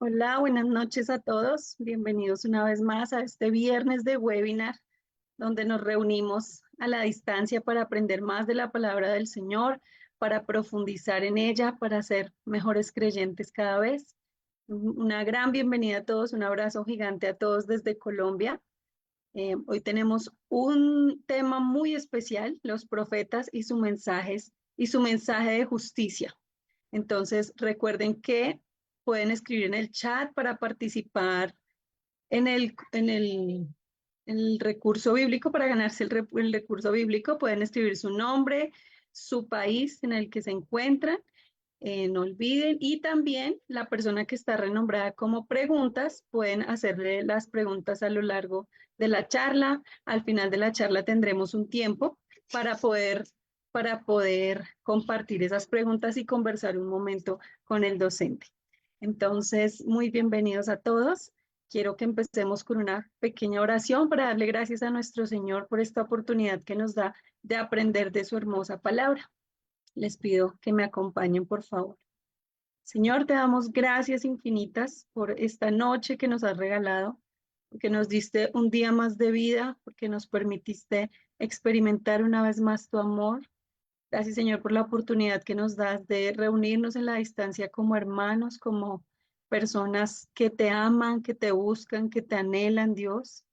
Hola, buenas noches a todos. Bienvenidos una vez más a este viernes de webinar, donde nos reunimos a la distancia para aprender más de la palabra del Señor, para profundizar en ella, para ser mejores creyentes cada vez. Una gran bienvenida a todos, un abrazo gigante a todos desde Colombia. Hoy tenemos un tema muy especial, los profetas y su mensaje de justicia. Entonces, recuerden que pueden escribir en el chat para participar en el recurso bíblico, para ganarse el recurso bíblico. Pueden escribir su nombre, su país en el que se encuentran, no olviden. Y también la persona que está renombrada como preguntas, pueden hacerle las preguntas a lo largo de la charla. Al final de la charla tendremos un tiempo para poder, para poder compartir esas preguntas y conversar un momento con el docente. Entonces, muy bienvenidos a todos. Quiero que empecemos con una pequeña oración para darle gracias a nuestro Señor por esta oportunidad que nos da de aprender de su hermosa palabra. Les pido que me acompañen, por favor. Señor, te damos gracias infinitas por esta noche que nos has regalado, porque nos diste un día más de vida, porque nos permitiste experimentar una vez más tu amor. Gracias, Señor, por la oportunidad que nos das de reunirnos en la distancia como hermanos, como personas que te aman, que te buscan, que te anhelan, Dios.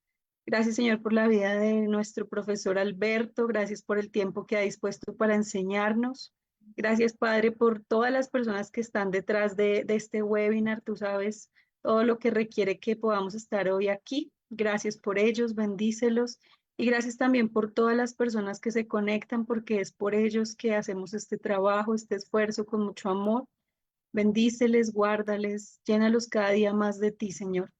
Gracias, Señor, por la vida de nuestro profesor Alberto. Gracias por el tiempo que ha dispuesto para enseñarnos. Gracias, Padre, por todas las personas que están detrás de este webinar. Tú sabes todo lo que requiere que podamos estar hoy aquí. Gracias por ellos, bendícelos. Y gracias también por todas las personas que se conectan, porque es por ellos que hacemos este trabajo, este esfuerzo con mucho amor. Bendíceles, guárdales, llénalos cada día más de ti, Señor.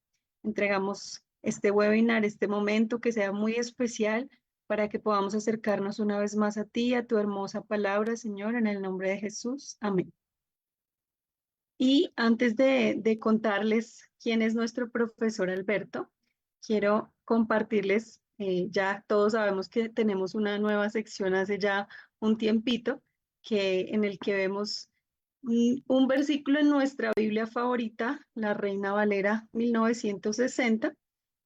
Entregamos este webinar, este momento que sea muy especial para que podamos acercarnos una vez más a ti, a tu hermosa palabra, Señor, en el nombre de Jesús. Amén. Y antes de contarles quién es nuestro profesor Alberto, quiero compartirles, ya todos sabemos que tenemos una nueva sección hace ya un tiempito, en el que vemos un versículo en nuestra Biblia favorita, la Reina Valera 1960,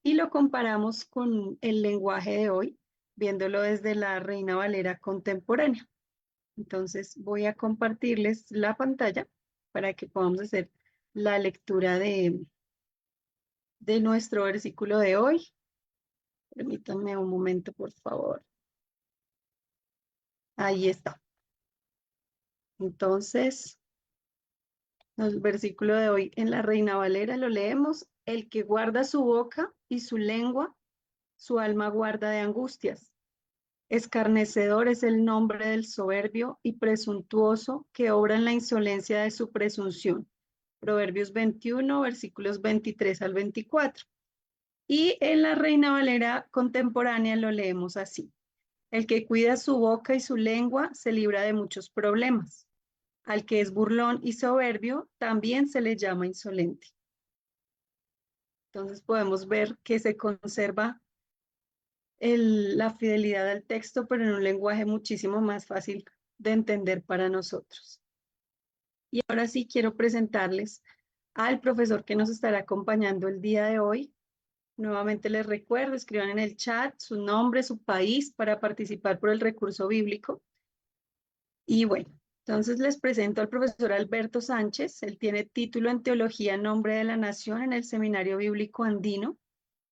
y lo comparamos con el lenguaje de hoy, viéndolo desde la Reina Valera contemporánea. Entonces voy a compartirles la pantalla para que podamos hacer la lectura de nuestro versículo de hoy. Permítanme un momento, por favor. Ahí está. Entonces, el versículo de hoy en la Reina Valera lo leemos. El que guarda su boca y su lengua, su alma guarda de angustias. Escarnecedor es el nombre del soberbio y presuntuoso que obra en la insolencia de su presunción. Proverbios 21, versículos 23 al 24. Y en la Reina Valera contemporánea lo leemos así. El que cuida su boca y su lengua se libra de muchos problemas. Al que es burlón y soberbio también se le llama insolente. Entonces podemos ver que se conserva la fidelidad al texto, pero en un lenguaje muchísimo más fácil de entender para nosotros. Y ahora sí quiero presentarles al profesor que nos estará acompañando el día de hoy. Nuevamente les recuerdo, escriban en el chat su nombre, su país para participar por el recurso bíblico. Y bueno, entonces les presento al profesor Alberto Sánchez. Él tiene título en Teología en Nombre de la Nación en el Seminario Bíblico Andino.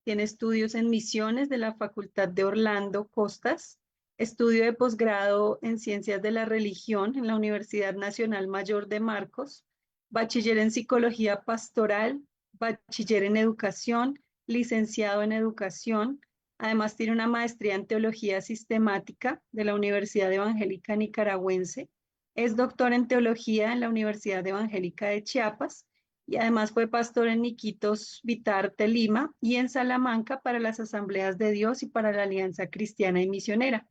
Tiene estudios en misiones de la Facultad de Orlando Costas, estudio de posgrado en Ciencias de la Religión en la Universidad Nacional Mayor de Marcos, bachiller en Psicología Pastoral, bachiller en Educación, licenciado en Educación. Además tiene una maestría en Teología Sistemática de la Universidad Evangélica Nicaragüense. Es doctor en Teología en la Universidad Evangélica de Chiapas y además fue pastor en Iquitos, Vitarte, Lima y en Salamanca para las Asambleas de Dios y para la Alianza Cristiana y Misionera.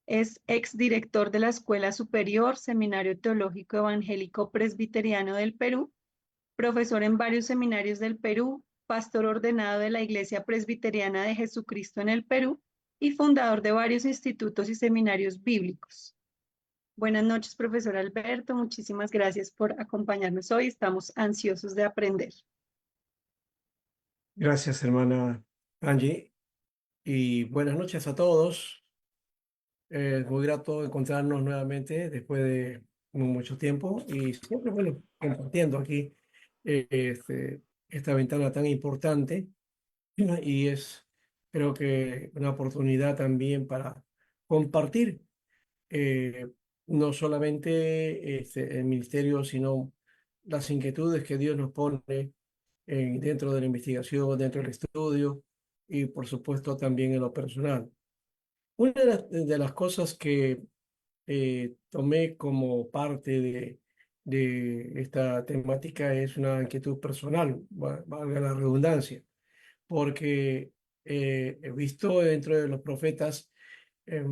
Es exdirector de la Escuela Superior Seminario Teológico Evangélico Presbiteriano del Perú, profesor en varios seminarios del Perú, pastor ordenado de la Iglesia Presbiteriana de Jesucristo en el Perú y fundador de varios institutos y seminarios bíblicos. Buenas noches, profesor Alberto. Muchísimas gracias por acompañarnos hoy. Estamos ansiosos de aprender. Gracias, hermana Angie, y buenas noches a todos. Muy grato encontrarnos nuevamente después de mucho tiempo y siempre, bueno, compartiendo aquí esta ventana tan importante y es, creo que, una oportunidad también para compartir eh, no solamente el ministerio, sino las inquietudes que Dios nos pone dentro de la investigación, dentro del estudio y por supuesto también en lo personal. Una de las cosas que tomé como parte de esta temática es una inquietud personal, valga la redundancia, porque he visto dentro de los profetas eh,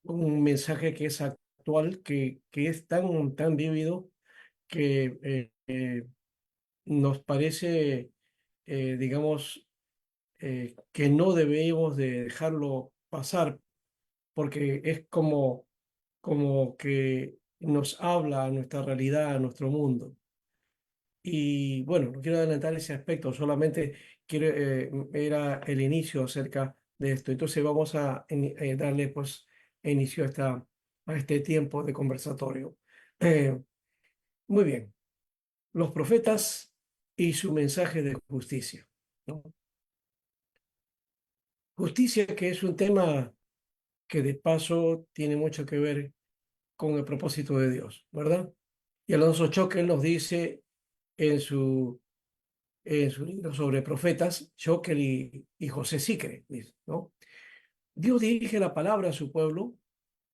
un mensaje que es actual, que es tan vívido que nos parece, digamos, que no debemos de dejarlo pasar, porque es como que nos habla a nuestra realidad, a nuestro mundo. Y bueno, no quiero adelantar ese aspecto, solamente era el inicio acerca de esto. Entonces vamos a darle pues inicio a este tiempo de conversatorio. Eh, Muy bien, los profetas y su mensaje de justicia, ¿no? Justicia que es un tema que de paso tiene mucho que ver con el propósito de Dios, ¿verdad? Y Alonso Choquel nos dice en su libro sobre profetas, Choquel y José Sicre, dice, ¿no? Dios dirige la palabra a su pueblo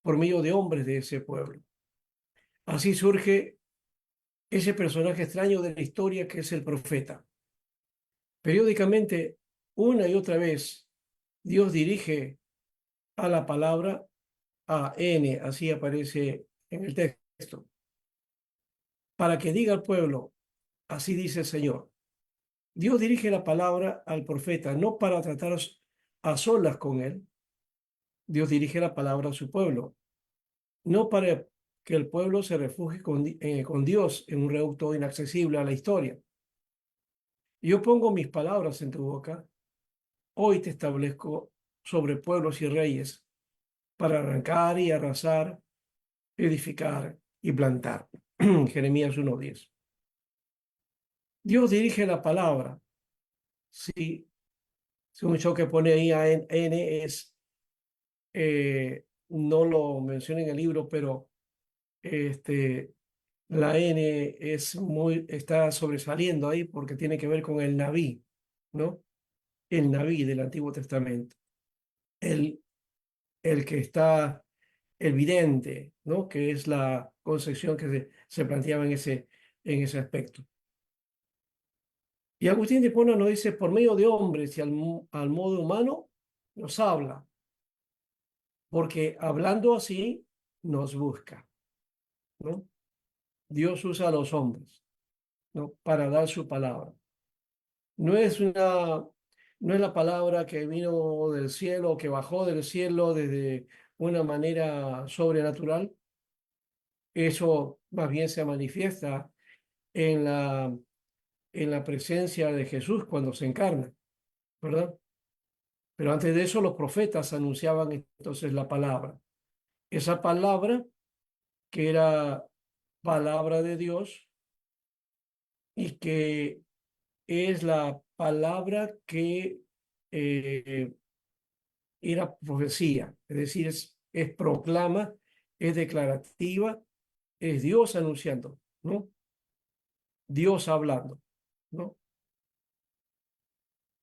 por medio de hombres de ese pueblo. Así surge ese personaje extraño de la historia que es el profeta. Periódicamente, una y otra vez, Dios dirige a la palabra a N, así aparece en el texto, para que diga al pueblo, así dice el Señor. Dios dirige la palabra al profeta, no para tratar a solas con él. Dios dirige la palabra a su pueblo, no para que el pueblo se refugie con Dios en un reducto inaccesible a la historia. Yo pongo mis palabras en tu boca, hoy te establezco sobre pueblos y reyes, para arrancar y arrasar, edificar y plantar. Jeremías 1:10. Dios dirige la palabra. Sí, según yo que pone ahí a N es, no lo menciona en el libro, pero este, la N está sobresaliendo ahí porque tiene que ver con el Naví, ¿no? El Naví del Antiguo Testamento. El, el que está, el vidente, ¿no? Que es la concepción que se planteaba en ese aspecto. Y Agustín de Hipona nos dice, por medio de hombres y al modo humano, nos habla, porque hablando así, nos busca, ¿no? Dios usa a los hombres, ¿no? Para dar su palabra. No es no es la palabra que vino del cielo, que bajó del cielo desde una manera sobrenatural. Eso más bien se manifiesta en la presencia de Jesús cuando se encarna, ¿verdad? Pero antes de eso los profetas anunciaban entonces la palabra. Esa palabra que era palabra de Dios y que es la palabra que eh, era profecía, es decir, es proclama, es declarativa, es Dios anunciando, ¿no? Dios hablando, ¿no?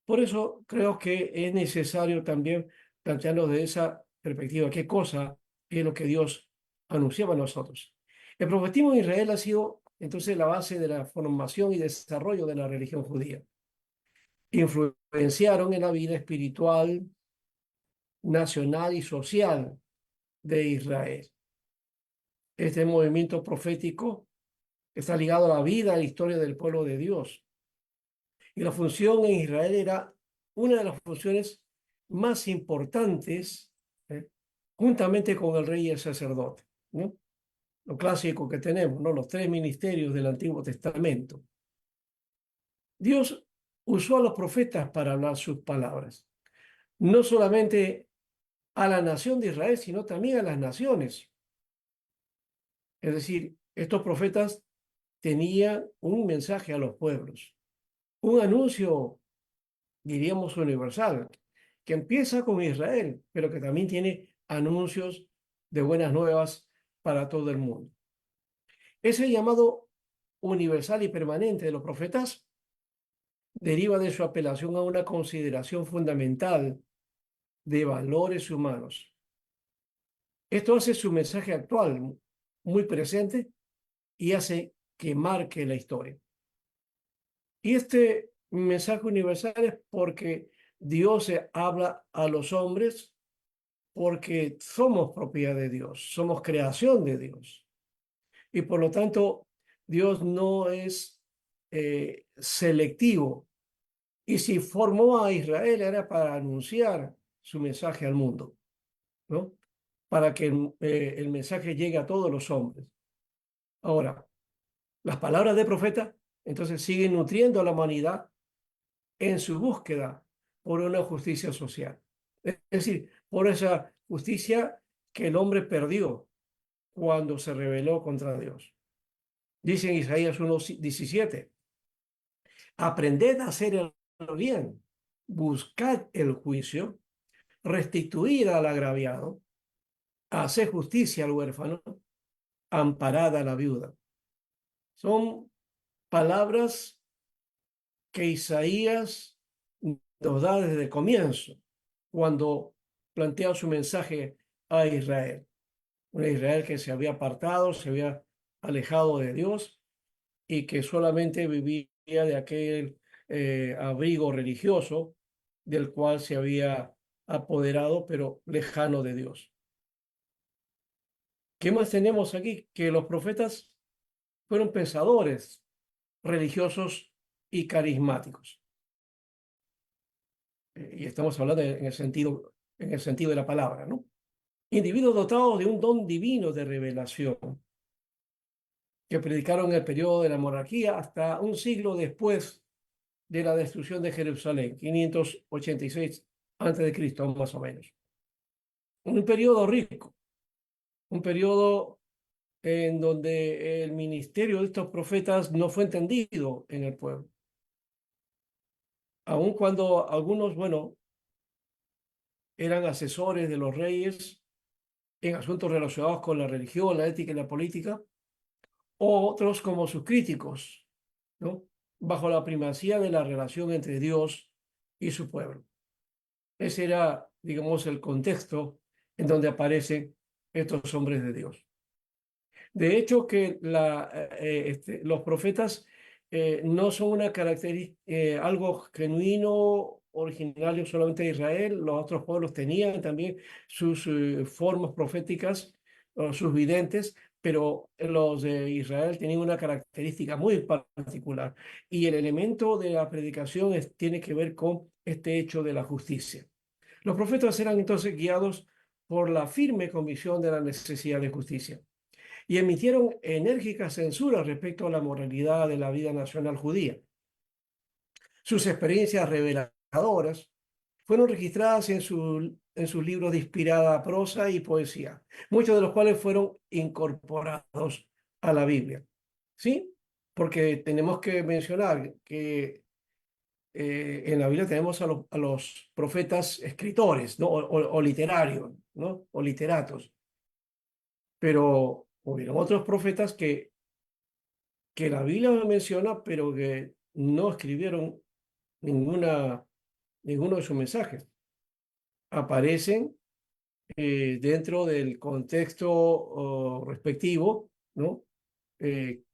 Por eso creo que es necesario también plantearlo de esa perspectiva. ¿Qué cosa es lo que Dios anunciaba a nosotros? El profetismo en Israel ha sido entonces la base de la formación y desarrollo de la religión judía. Influenciaron en la vida espiritual, nacional y social de Israel. Este movimiento profético está ligado a la vida y la historia del pueblo de Dios. Y la función en Israel era una de las funciones más importantes, ¿eh? Juntamente con el rey y el sacerdote, ¿no? Lo clásico que tenemos, ¿no? Los tres ministerios del Antiguo Testamento. Dios usó a los profetas para hablar sus palabras, no solamente a la nación de Israel, sino también a las naciones. Es decir, estos profetas tenían un mensaje a los pueblos, un anuncio, diríamos, universal, que empieza con Israel, pero que también tiene anuncios de buenas nuevas para todo el mundo. Ese llamado universal y permanente de los profetas deriva de su apelación a una consideración fundamental de valores humanos. Esto hace su mensaje actual muy presente y hace que marque la historia. Y este mensaje universal es porque Dios se habla a los hombres, porque somos propiedad de Dios, somos creación de Dios. Y por lo tanto, Dios no es selectivo. Y si formó a Israel era para anunciar su mensaje al mundo, ¿no? Para que el mensaje llegue a todos los hombres. Ahora, las palabras de profeta entonces siguen nutriendo a la humanidad en su búsqueda por una justicia social. Es decir, por esa justicia que el hombre perdió cuando se rebeló contra Dios. Dice en Isaías 1:17, aprended a hacer el bien, buscad el juicio, restituid al agraviado, haced justicia al huérfano, amparad a la viuda. Son palabras que Isaías nos da desde el comienzo, cuando plantea su mensaje a Israel. Un Israel que se había apartado, se había alejado de Dios y que solamente vivía de aquel abrigo religioso del cual se había apoderado, pero lejano de Dios. ¿Qué más tenemos aquí? Que los profetas fueron pensadores religiosos y carismáticos. Y estamos hablando en el sentido de la palabra, ¿no? Individuos dotados de un don divino de revelación, que predicaron en el periodo de la monarquía hasta un siglo después de la destrucción de Jerusalén, 586 a.C., más o menos. Un periodo rico, un periodo en donde el ministerio de estos profetas no fue entendido en el pueblo. Aun cuando algunos, bueno, eran asesores de los reyes en asuntos relacionados con la religión, la ética y la política, o otros como sus críticos, ¿no? Bajo la primacía de la relación entre Dios y su pueblo. Ese era, digamos, el contexto en donde aparecen estos hombres de Dios. De hecho, que los profetas no son una característica, algo genuino, originario solamente de Israel. Los otros pueblos tenían también sus formas proféticas, o sus videntes, pero los de Israel tenían una característica muy particular. Y el elemento de la predicación tiene que ver con este hecho de la justicia. Los profetas eran entonces guiados por la firme convicción de la necesidad de justicia y emitieron enérgicas censuras respecto a la moralidad de la vida nacional judía. Sus experiencias reveladoras fueron registradas en sus libros de inspirada prosa y poesía, muchos de los cuales fueron incorporados a la Biblia. ¿Sí? Porque tenemos que mencionar que en la Biblia tenemos a los profetas escritores, ¿no? O literarios, ¿no? O literatos. Pero hubieron otros profetas que la Biblia menciona, pero que no escribieron ninguno de sus mensajes. Aparecen dentro del contexto respectivo, ¿no?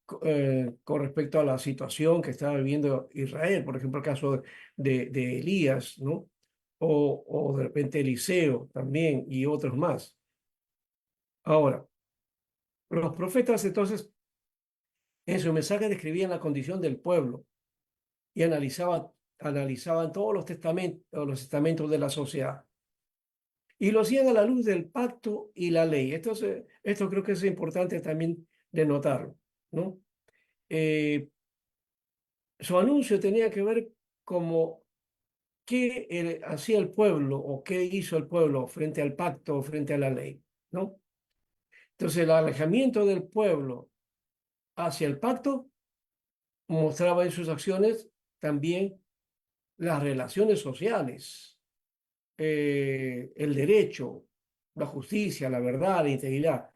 Con respecto a la situación que estaba viviendo Israel, por ejemplo, el caso de Elías, ¿no? O de repente Eliseo también y otros más. Ahora, los profetas entonces en su mensaje describían la condición del pueblo y analizaban todos los estamentos de la sociedad. Y lo hacían a la luz del pacto y la ley. Esto creo que es importante también de notarlo, ¿no? Su anuncio tenía que ver como qué hacía el pueblo o qué hizo el pueblo frente al pacto o frente a la ley, ¿no? Entonces, el alejamiento del pueblo hacia el pacto mostraba en sus acciones también las relaciones sociales, el derecho, la justicia, la verdad, la integridad,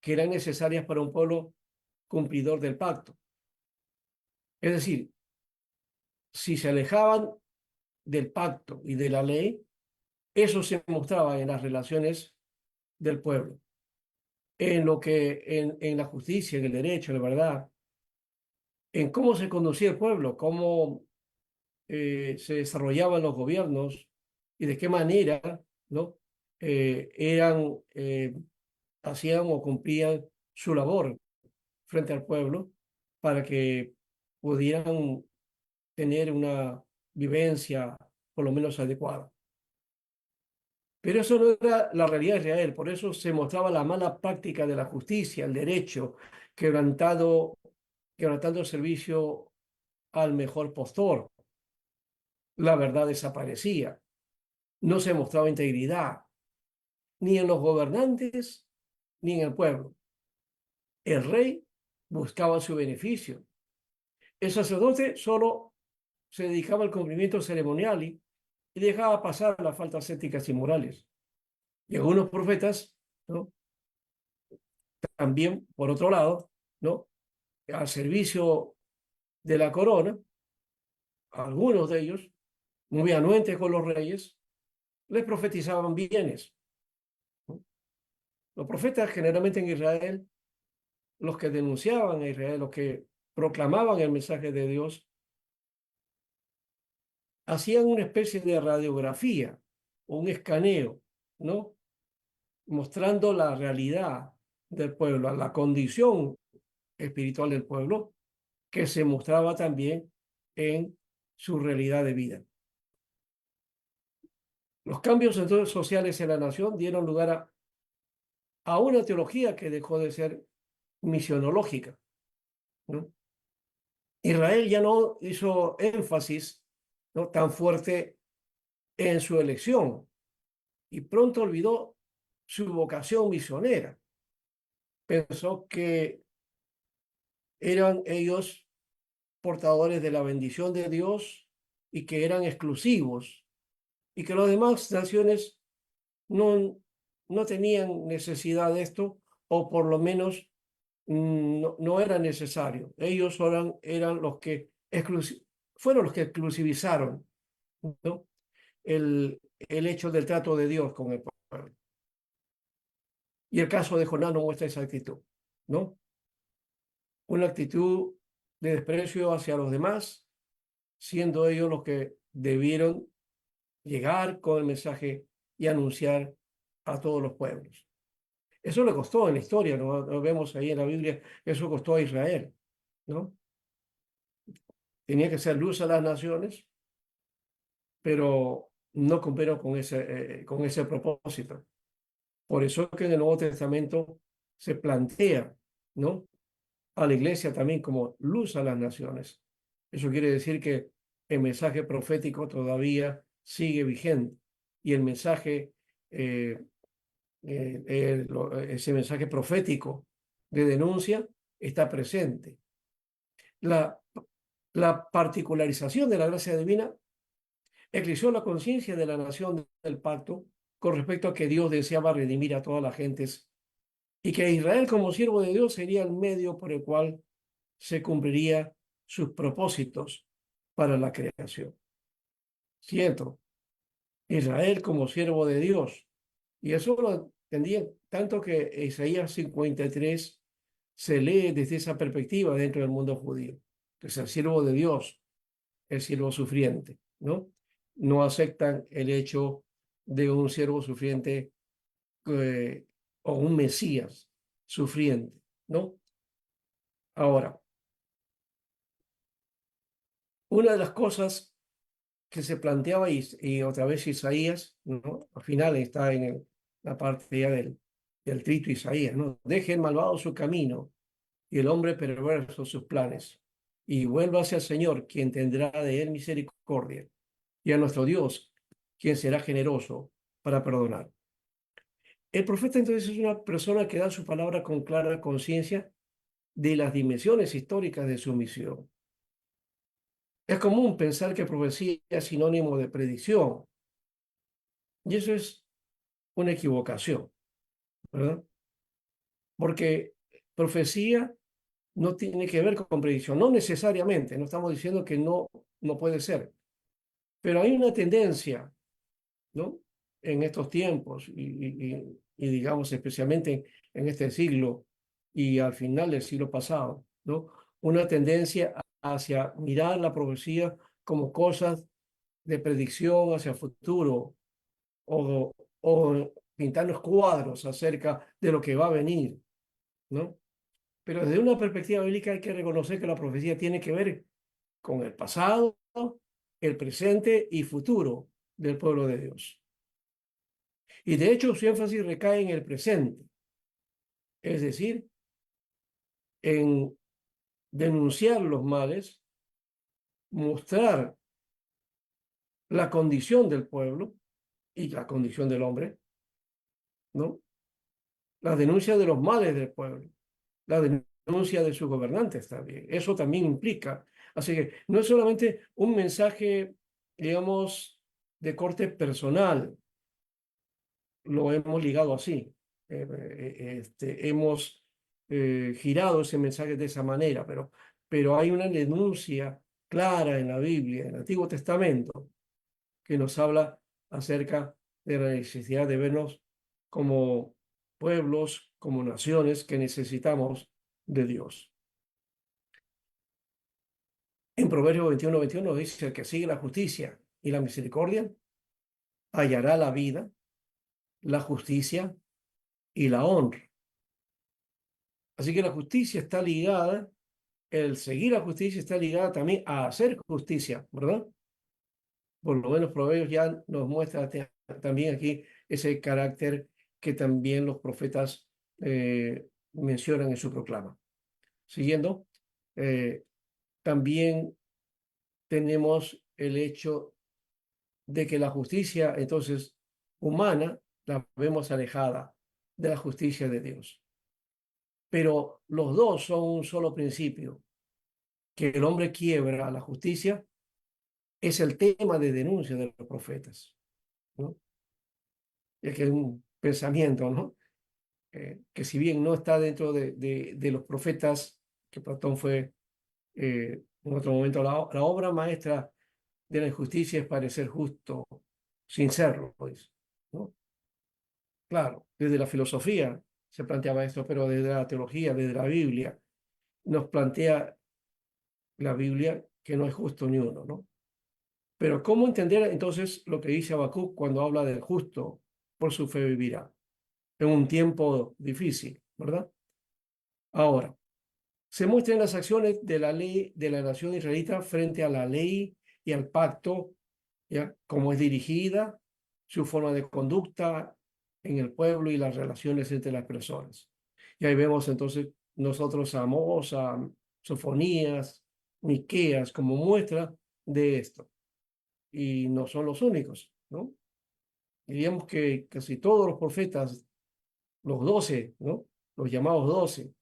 que eran necesarias para un pueblo cumplidor del pacto. Es decir, si se alejaban del pacto y de la ley, eso se mostraba en las relaciones del pueblo, en lo que, en la justicia, en el derecho, en la verdad, en cómo se conducía el pueblo, cómo se desarrollaban los gobiernos y de qué manera, ¿no? Eran, hacían o cumplían su labor frente al pueblo para que pudieran tener una vivencia por lo menos adecuada. Pero eso no era la realidad de Israel, por eso se mostraba la mala práctica de la justicia, el derecho, quebrantando el servicio al mejor postor. La verdad desaparecía, no se mostraba integridad, ni en los gobernantes, ni en el pueblo. El rey buscaba su beneficio. El sacerdote solo se dedicaba al cumplimiento ceremonial y dejaba pasar las faltas éticas y morales. Y algunos profetas, ¿no? También, por otro lado, ¿no? Al servicio de la corona, algunos de ellos, muy anuentes con los reyes, les profetizaban bienes, ¿no? Los profetas generalmente en Israel, los que denunciaban a Israel, los que proclamaban el mensaje de Dios, hacían una especie de radiografía o un escaneo, ¿no? Mostrando la realidad del pueblo, la condición espiritual del pueblo, que se mostraba también en su realidad de vida. Los cambios entonces sociales en la nación dieron lugar a una teología que dejó de ser misionológica, ¿no? Israel ya no hizo énfasis, ¿no?, tan fuerte en su elección y pronto olvidó su vocación misionera. Pensó que eran ellos portadores de la bendición de Dios y que eran exclusivos y que las demás naciones no, no tenían necesidad de esto o por lo menos no era necesario. Ellos eran los que fueron los que exclusivizaron, ¿no?, el hecho del trato de Dios con el pueblo. Y el caso de Jonás no muestra esa actitud, ¿no? Una actitud de desprecio hacia los demás, siendo ellos los que debieron llegar con el mensaje y anunciar a todos los pueblos. Eso le costó en la historia, ¿no? Lo vemos ahí en la Biblia, eso costó a Israel, ¿no? Tenía que ser luz a las naciones, pero no cumplieron con ese propósito. Por eso es que en el Nuevo Testamento se plantea, ¿no?, a la iglesia también como luz a las naciones. Eso quiere decir que el mensaje profético todavía sigue vigente y el mensaje, ese mensaje profético de denuncia está presente. La, la particularización de la gracia divina eclipsó la conciencia de la nación del pacto con respecto a que Dios deseaba redimir a todas las gentes y que Israel como siervo de Dios sería el medio por el cual se cumpliría sus propósitos para la creación. Cierto, Israel como siervo de Dios. Y eso lo entendía tanto que Isaías 53 se lee desde esa perspectiva dentro del mundo judío. Que es el siervo de Dios, el siervo sufriente, ¿no? No aceptan el hecho de un siervo sufriente o un Mesías sufriente, ¿no? Ahora, una de las cosas que se planteaba, y otra vez Isaías, ¿no?, al final está en la parte ya del trito Isaías, ¿no? Deje el malvado su camino y el hombre perverso sus planes. y vuélvase al Señor, quien tendrá de él misericordia, y a nuestro Dios, quien será generoso para perdonar. El profeta entonces es una persona que da su palabra con clara conciencia de las dimensiones históricas de su misión. Es común pensar que profecía es sinónimo de predicción, y eso es una equivocación, ¿verdad? Porque profecía no tiene que ver con predicción, no necesariamente, no estamos diciendo que no puede ser, pero hay una tendencia, ¿no? En estos tiempos y digamos especialmente en este siglo y al final del siglo pasado, ¿no? Una tendencia hacia mirar la profecía como cosas de predicción hacia el futuro o pintarnos cuadros acerca de lo que va a venir, ¿no? Pero desde una perspectiva bíblica hay que reconocer que la profecía tiene que ver con el pasado, el presente y futuro del pueblo de Dios. Y de hecho su énfasis recae en el presente, es decir, en denunciar los males, mostrar la condición del pueblo y la condición del hombre, ¿no? La denuncia de los males del pueblo, la denuncia de sus gobernantes también. Eso también implica. Así que no es solamente un mensaje, digamos, de corte personal, lo hemos ligado así. Hemos girado ese mensaje de esa manera, pero hay una denuncia clara en la Biblia, en el Antiguo Testamento, que nos habla acerca de la necesidad de vernos como pueblos, como naciones que necesitamos de Dios. En Proverbios 21:21 dice: el que sigue la justicia y la misericordia hallará la vida, la justicia y la honra. Así que la justicia está ligada, el seguir la justicia está ligada también a hacer justicia, ¿verdad? Por lo menos Proverbios ya nos muestra también aquí ese carácter que también los profetas mencionan en su proclama. Siguiendo, eh, también tenemos el hecho de que la justicia, entonces, humana, la vemos alejada de la justicia de Dios. Pero los dos son un solo principio, que el hombre quiebra la justicia, es el tema de denuncia de los profetas, ¿no? Es que es un pensamiento, ¿no? Que si bien no está dentro de los profetas, que Platón fue en otro momento, la obra maestra de la injusticia es parecer justo sin serlo, pues, ¿no? Claro, desde la filosofía se planteaba esto, pero desde la teología, desde la Biblia, nos plantea la Biblia que no es justo ni uno, ¿no? Pero ¿cómo entender entonces lo que dice Habacuc cuando habla del justo por su fe vivirá? En un tiempo difícil, ¿verdad? Ahora, se muestran las acciones de la ley de la nación israelita frente a la ley y al pacto, ¿ya? Cómo es dirigida, su forma de conducta en el pueblo y las relaciones entre las personas. Y ahí vemos entonces nosotros a Amós, a Sofonías, Miqueas como muestra de esto. Y no son los únicos, ¿no? Diríamos que casi todos los profetas, los 12, ¿no? Los llamados 12,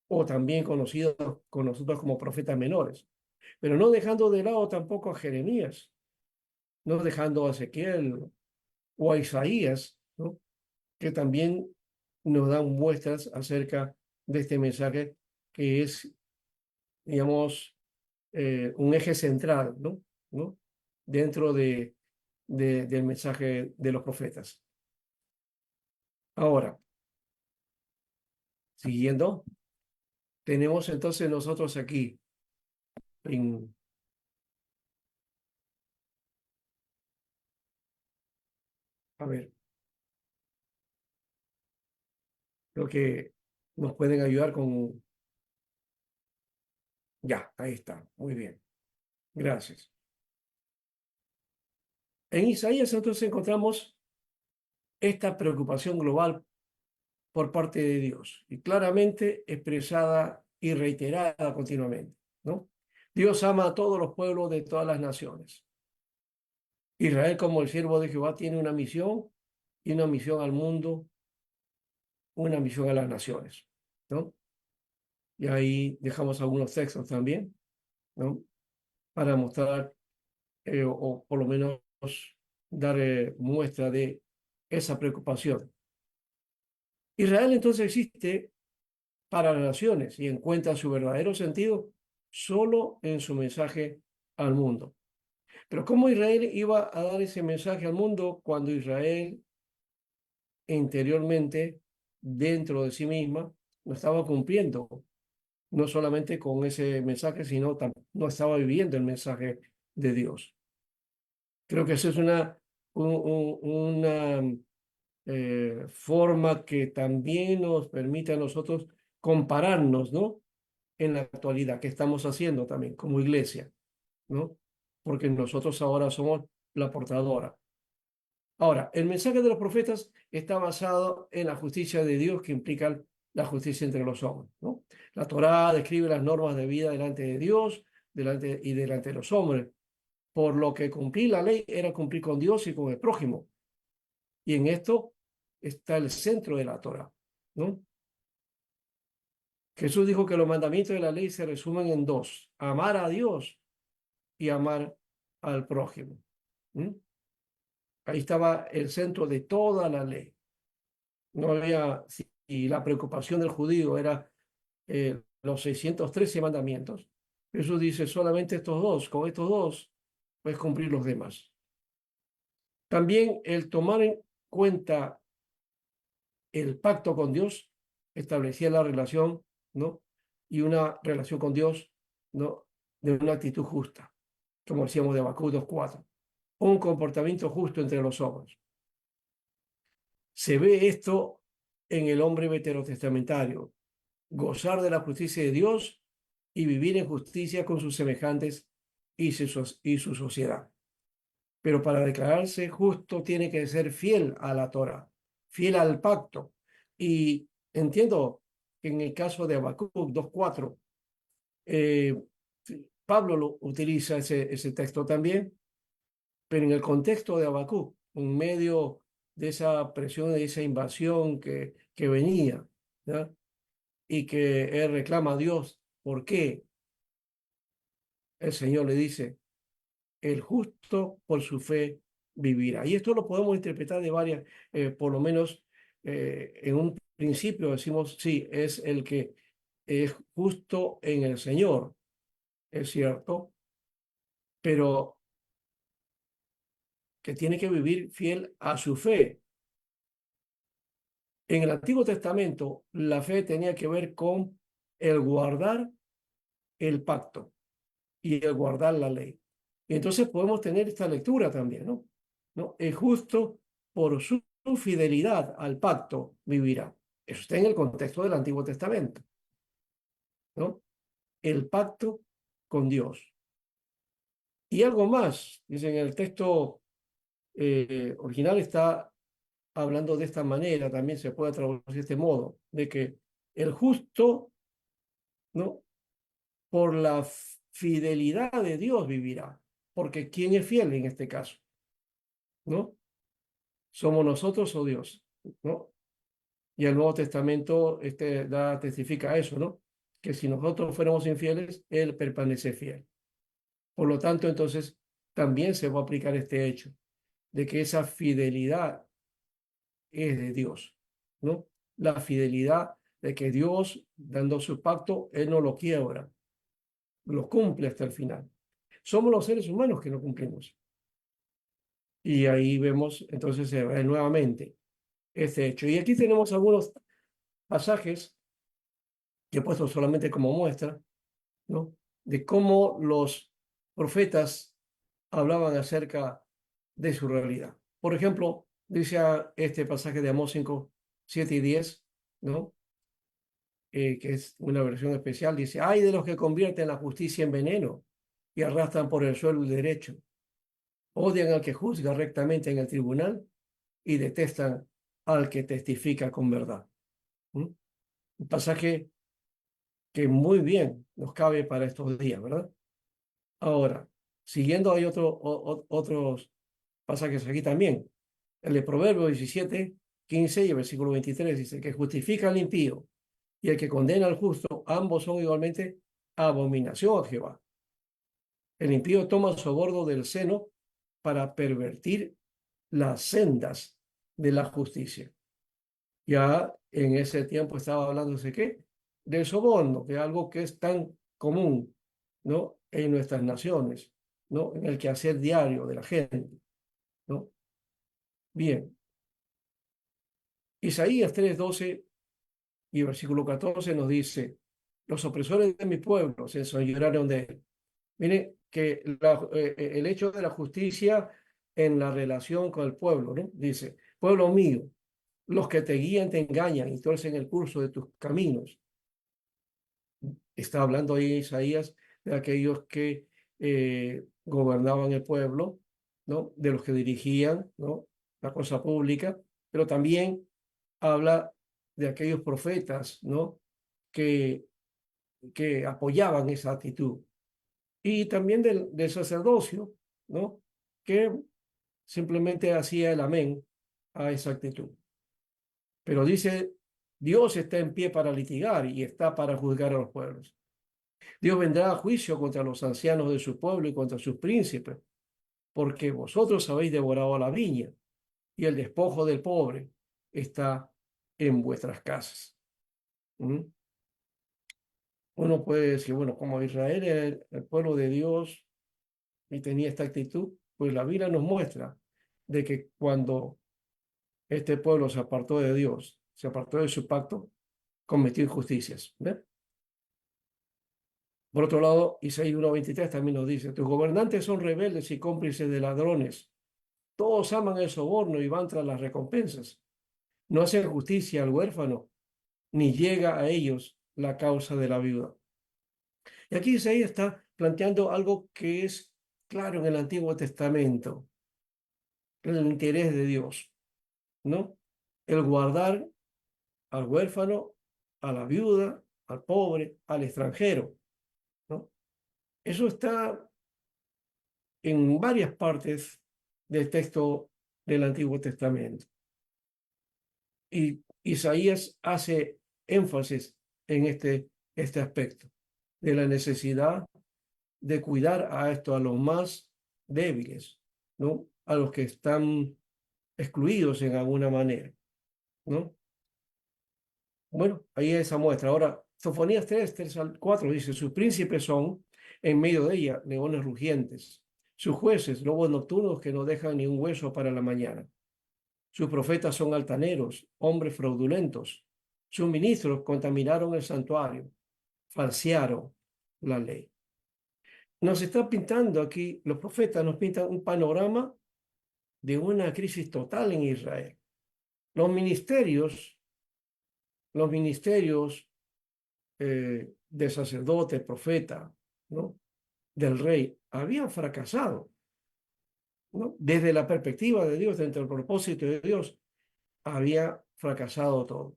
o también conocidos con nosotros como profetas menores, pero no dejando de lado tampoco a Jeremías, no dejando a Ezequiel o a Isaías, ¿no? Que también nos dan muestras acerca de este mensaje que es, digamos, un eje central, ¿no? ¿No? Dentro del mensaje de los profetas. Ahora, siguiendo, tenemos entonces nosotros aquí, en, a ver, lo que nos pueden ayudar con... Ya, ahí está, muy bien, gracias. En Isaías entonces encontramos esta preocupación global por parte de Dios y claramente expresada y reiterada continuamente, ¿no? Dios ama a todos los pueblos de todas las naciones. Israel, como el siervo de Jehová, tiene una misión y una misión al mundo, una misión a las naciones, ¿no? Y ahí dejamos algunos textos también, ¿no? Para mostrar, o por lo menos dar muestra de esa preocupación. Israel entonces existe para las naciones y encuentra su verdadero sentido solo en su mensaje al mundo. Pero ¿cómo Israel iba a dar ese mensaje al mundo cuando Israel interiormente, dentro de sí misma, no estaba cumpliendo, no solamente con ese mensaje, sino no estaba viviendo el mensaje de Dios? Creo que esa es una forma que también nos permite a nosotros compararnos, ¿no? En la actualidad, que estamos haciendo también como iglesia, ¿no? Porque nosotros ahora somos la portadora. Ahora, el mensaje de los profetas está basado en la justicia de Dios que implica la justicia entre los hombres, ¿no? La Torá describe las normas de vida delante de Dios delante de los hombres, por lo que cumplir la ley era cumplir con Dios y con el prójimo. Y en esto está el centro de la Torá, ¿no? Jesús dijo que los mandamientos de la ley se resumen en dos: amar a Dios y amar al prójimo. ¿Mm? Ahí estaba el centro de toda la ley. No había, y la preocupación del judío era los 613 mandamientos. Jesús dice solamente estos dos, con estos dos puedes cumplir los demás. También el tomar en cuenta el pacto con Dios establecía la relación, ¿no? Y una relación con Dios, ¿no? De una actitud justa, como decíamos de Habacuc 2:4. Un comportamiento justo entre los hombres. Se ve esto en el hombre veterotestamentario: gozar de la justicia de Dios y vivir en justicia con sus semejantes y su sociedad. Pero para declararse justo tiene que ser fiel a la Torah, fiel al pacto. Y entiendo que en el caso de Habacuc 2:4, eh, Pablo lo utiliza ese texto también, pero en el contexto de Habacuc, en medio de esa presión, de esa invasión que venía, ¿ya? Y que él reclama a Dios, ¿por qué? El Señor le dice: el justo por su fe vivirá. Y esto lo podemos interpretar de varias, por lo menos en un principio decimos, sí, es el que es justo en el Señor, es cierto, pero que tiene que vivir fiel a su fe. En el Antiguo Testamento, la fe tenía que ver con el guardar el pacto y el guardar la ley. Y entonces podemos tener esta lectura también, ¿no? ¿No? El justo por su fidelidad al pacto vivirá. Eso está en el contexto del Antiguo Testamento, ¿no? El pacto con Dios. Y algo más, dice en el texto original, está hablando de esta manera, también se puede traducir de este modo, de que el justo, ¿no? Por la fidelidad de Dios vivirá, porque ¿quién es fiel en este caso? ¿No? ¿Somos nosotros o Dios? ¿No? Y el Nuevo Testamento testifica eso, ¿no? Que si nosotros fuéramos infieles, Él permanece fiel. Por lo tanto, entonces, también se va a aplicar este hecho de que esa fidelidad es de Dios, ¿no? La fidelidad de que Dios, dando su pacto, Él no lo quiebra, lo cumple hasta el final. Somos los seres humanos que no cumplimos. Y ahí vemos entonces nuevamente este hecho. Y aquí tenemos algunos pasajes que he puesto solamente como muestra, ¿no? De cómo los profetas hablaban acerca de su realidad. Por ejemplo, dice este pasaje de Amós 5, 7 y 10, ¿no? Que es una versión especial, dice: ay de los que convierten la justicia en veneno y arrastran por el suelo el derecho, odian al que juzga rectamente en el tribunal y detestan al que testifica con verdad. ¿Mm? Un pasaje que muy bien nos cabe para estos días, ¿verdad? Ahora, siguiendo hay otros pasajes aquí también. El de Proverbios 17, 15 y el versículo 23 dice que justifica al impío y el que condena al justo, ambos son igualmente abominación a Jehová. El impío toma soborno del seno para pervertir las sendas de la justicia. Ya en ese tiempo estaba hablando de qué, del soborno, que es algo que es tan común, ¿no? En nuestras naciones, ¿no? En el quehacer diario de la gente, ¿no? Bien, Isaías 3:12 y versículo 14 nos dice, los opresores de mi pueblo se enseñorearon de él. Miren que el hecho de la justicia en la relación con el pueblo, ¿no? Dice, pueblo mío, los que te guían te engañan y torcen el curso de tus caminos. Está hablando ahí Isaías de aquellos que gobernaban el pueblo, ¿no? De los que dirigían, ¿no? La cosa pública, pero también habla de aquellos profetas, ¿no? Que, que apoyaban esa actitud. Y también del sacerdocio, ¿no? Que simplemente hacía el amén a esa actitud. Pero dice, Dios está en pie para litigar y está para juzgar a los pueblos. Dios vendrá a juicio contra los ancianos de su pueblo y contra sus príncipes, porque vosotros habéis devorado la viña y el despojo del pobre está en vuestras casas. ¿Mm? Uno puede decir, bueno, como Israel era el pueblo de Dios y tenía esta actitud, pues la Biblia nos muestra de que cuando este pueblo se apartó de Dios, se apartó de su pacto, cometió injusticias. ¿Ves? Por otro lado, Isaías 1:23 también nos dice, tus gobernantes son rebeldes y cómplices de ladrones. Todos aman el soborno y van tras las recompensas. No hacen justicia al huérfano, ni llega a ellos la causa de la viuda. Y aquí Isaías está planteando algo que es claro en el Antiguo Testamento, el interés de Dios, ¿no? El guardar al huérfano, a la viuda, al pobre, al extranjero, ¿no? Eso está en varias partes del texto del Antiguo Testamento. Y Isaías hace énfasis en este aspecto de la necesidad de cuidar a esto, a los más débiles, ¿no? A los que están excluidos en alguna manera, ¿no? Bueno, ahí esa muestra. Ahora, Sofonías 3:3 al 4 dice, sus príncipes son, en medio de ella, leones rugientes, sus jueces, lobos nocturnos que no dejan ni un hueso para la mañana. Sus profetas son altaneros, hombres fraudulentos. Sus ministros contaminaron el santuario, falsearon la ley. Nos está pintando aquí, los profetas nos pintan un panorama de una crisis total en Israel. Los ministerios, los ministerios de sacerdote, profeta, ¿no? Del rey, habían fracasado, ¿no? Desde la perspectiva de Dios, dentro del propósito de Dios, había fracasado todo.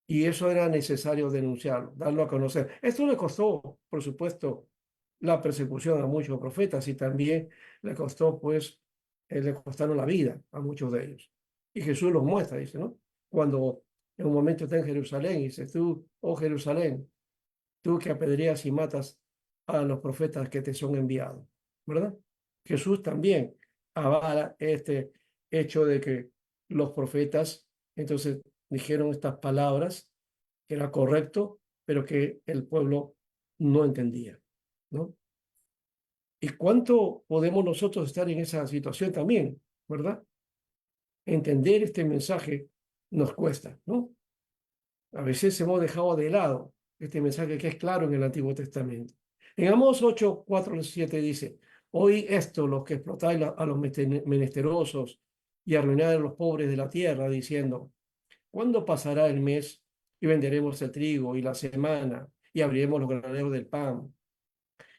Y eso era necesario denunciarlo, darlo a conocer. Esto le costó, por supuesto, la persecución a muchos profetas y también le costó, pues, le costaron la vida a muchos de ellos. Y Jesús los muestra, dice, ¿no? Cuando en un momento está en Jerusalén y dice, tú, oh Jerusalén, tú que apedreas y matas a los profetas que te son enviados, ¿verdad? Jesús también avala este hecho de que los profetas entonces dijeron estas palabras, que era correcto, pero que el pueblo no entendía, ¿no? ¿Y cuánto podemos nosotros estar en esa situación también, verdad? Entender este mensaje nos cuesta, ¿no? A veces hemos dejado de lado este mensaje que es claro en el Antiguo Testamento. En Amós 8:4-7 dice, oí esto los que explotáis a los menesterosos y arruináis a los pobres de la tierra, diciendo, ¿cuándo pasará el mes y venderemos el trigo y la semana y abriremos los graneros del pan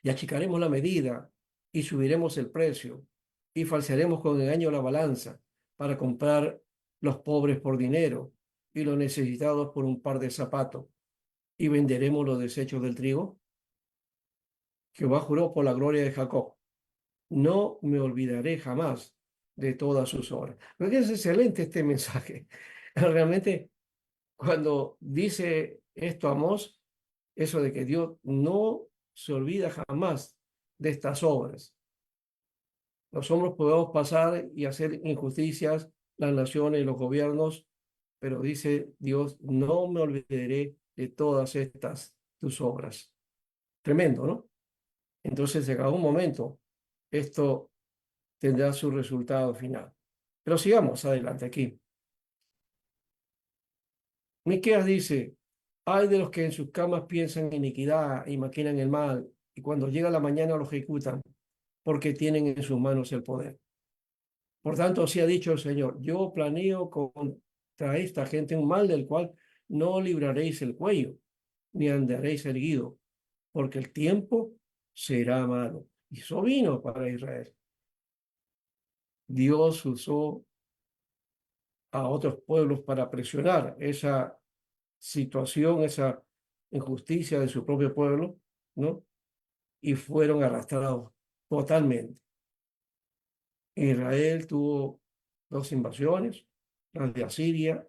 y achicaremos la medida y subiremos el precio y falsearemos con engaño la balanza para comprar los pobres por dinero y los necesitados por un par de zapatos y venderemos los desechos del trigo? Jehová juró por la gloria de Jacob, no me olvidaré jamás de todas sus obras. Porque es excelente este mensaje. Realmente, cuando dice esto Amós, eso de que Dios no se olvida jamás de estas obras. Los hombres podemos pasar y hacer injusticias, las naciones y los gobiernos, pero dice Dios, no me olvidaré de todas estas tus obras. Tremendo, ¿no? Entonces, en algún momento, esto tendrá su resultado final. Pero sigamos adelante aquí. Miqueas dice, ay de los que en sus camas piensan iniquidad y maquinan el mal, y cuando llega la mañana lo ejecutan, porque tienen en sus manos el poder. Por tanto, así ha dicho el Señor, yo planeo contra esta gente un mal del cual no libraréis el cuello, ni andaréis erguido, porque el tiempo será malo. Y eso vino para Israel. Dios usó a otros pueblos para presionar esa situación, esa injusticia de su propio pueblo, ¿no? Y fueron arrastrados totalmente. Israel tuvo dos invasiones, la de Asiria,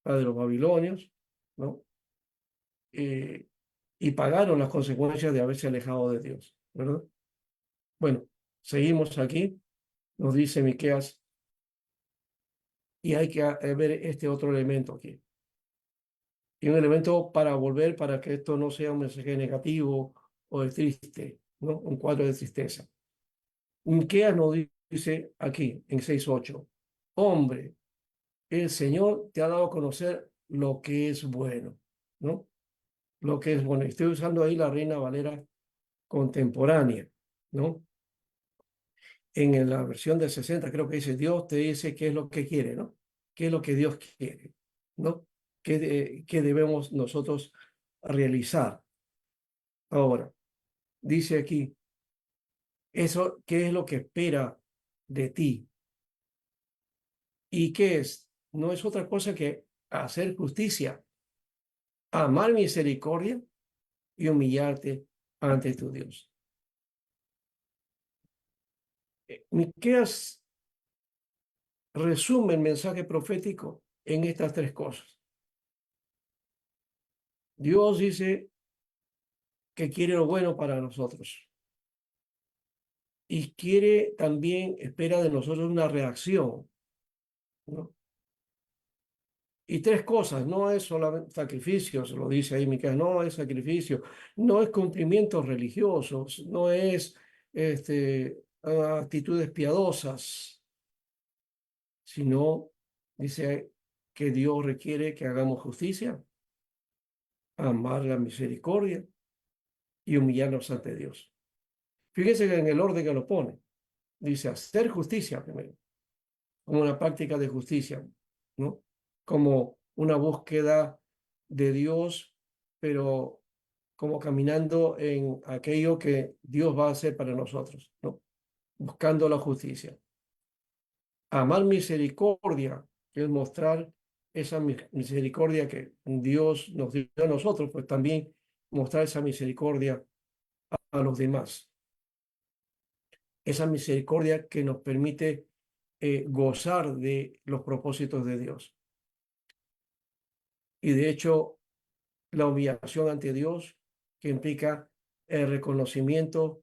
la de los babilonios, ¿no? Eh, y pagaron las consecuencias de haberse alejado de Dios, ¿verdad? Bueno, seguimos aquí, nos dice Miqueas, y hay que ver este otro elemento aquí. Y un elemento para volver, para que esto no sea un mensaje negativo o de triste, ¿no? Un cuadro de tristeza. Miqueas nos dice aquí, en 6:8, hombre, el Señor te ha dado a conocer lo que es bueno, ¿no? Lo que es bueno. Estoy usando ahí la Reina Valera contemporánea, ¿no? En la versión del 60 creo que dice, Dios te dice qué es lo que quiere, ¿no? ¿Qué es lo que Dios quiere, ¿no? ¿Qué debemos nosotros realizar? Ahora, dice aquí, eso, ¿qué es lo que espera de ti? ¿Y qué es? No es otra cosa que hacer justicia, amar misericordia y humillarte ante tu Dios. Miqueas resume el mensaje profético en estas tres cosas. Dios dice que quiere lo bueno para nosotros y quiere también, espera de nosotros una reacción, ¿no? Y tres cosas, no es solamente sacrificios, lo dice ahí Miqueas, no es sacrificio, no es cumplimientos religiosos, no es actitudes piadosas, sino dice que Dios requiere que hagamos justicia, amar la misericordia y humillarnos ante Dios. Fíjese que en el orden que lo pone, dice hacer justicia primero, como una práctica de justicia, ¿no? Como una búsqueda de Dios, pero como caminando en aquello que Dios va a hacer para nosotros, ¿no? Buscando la justicia. Amar misericordia, que es mostrar esa misericordia que Dios nos dio a nosotros, pues también mostrar esa misericordia a los demás. Esa misericordia que nos permite gozar de los propósitos de Dios. Y de hecho, la humillación ante Dios, que implica el reconocimiento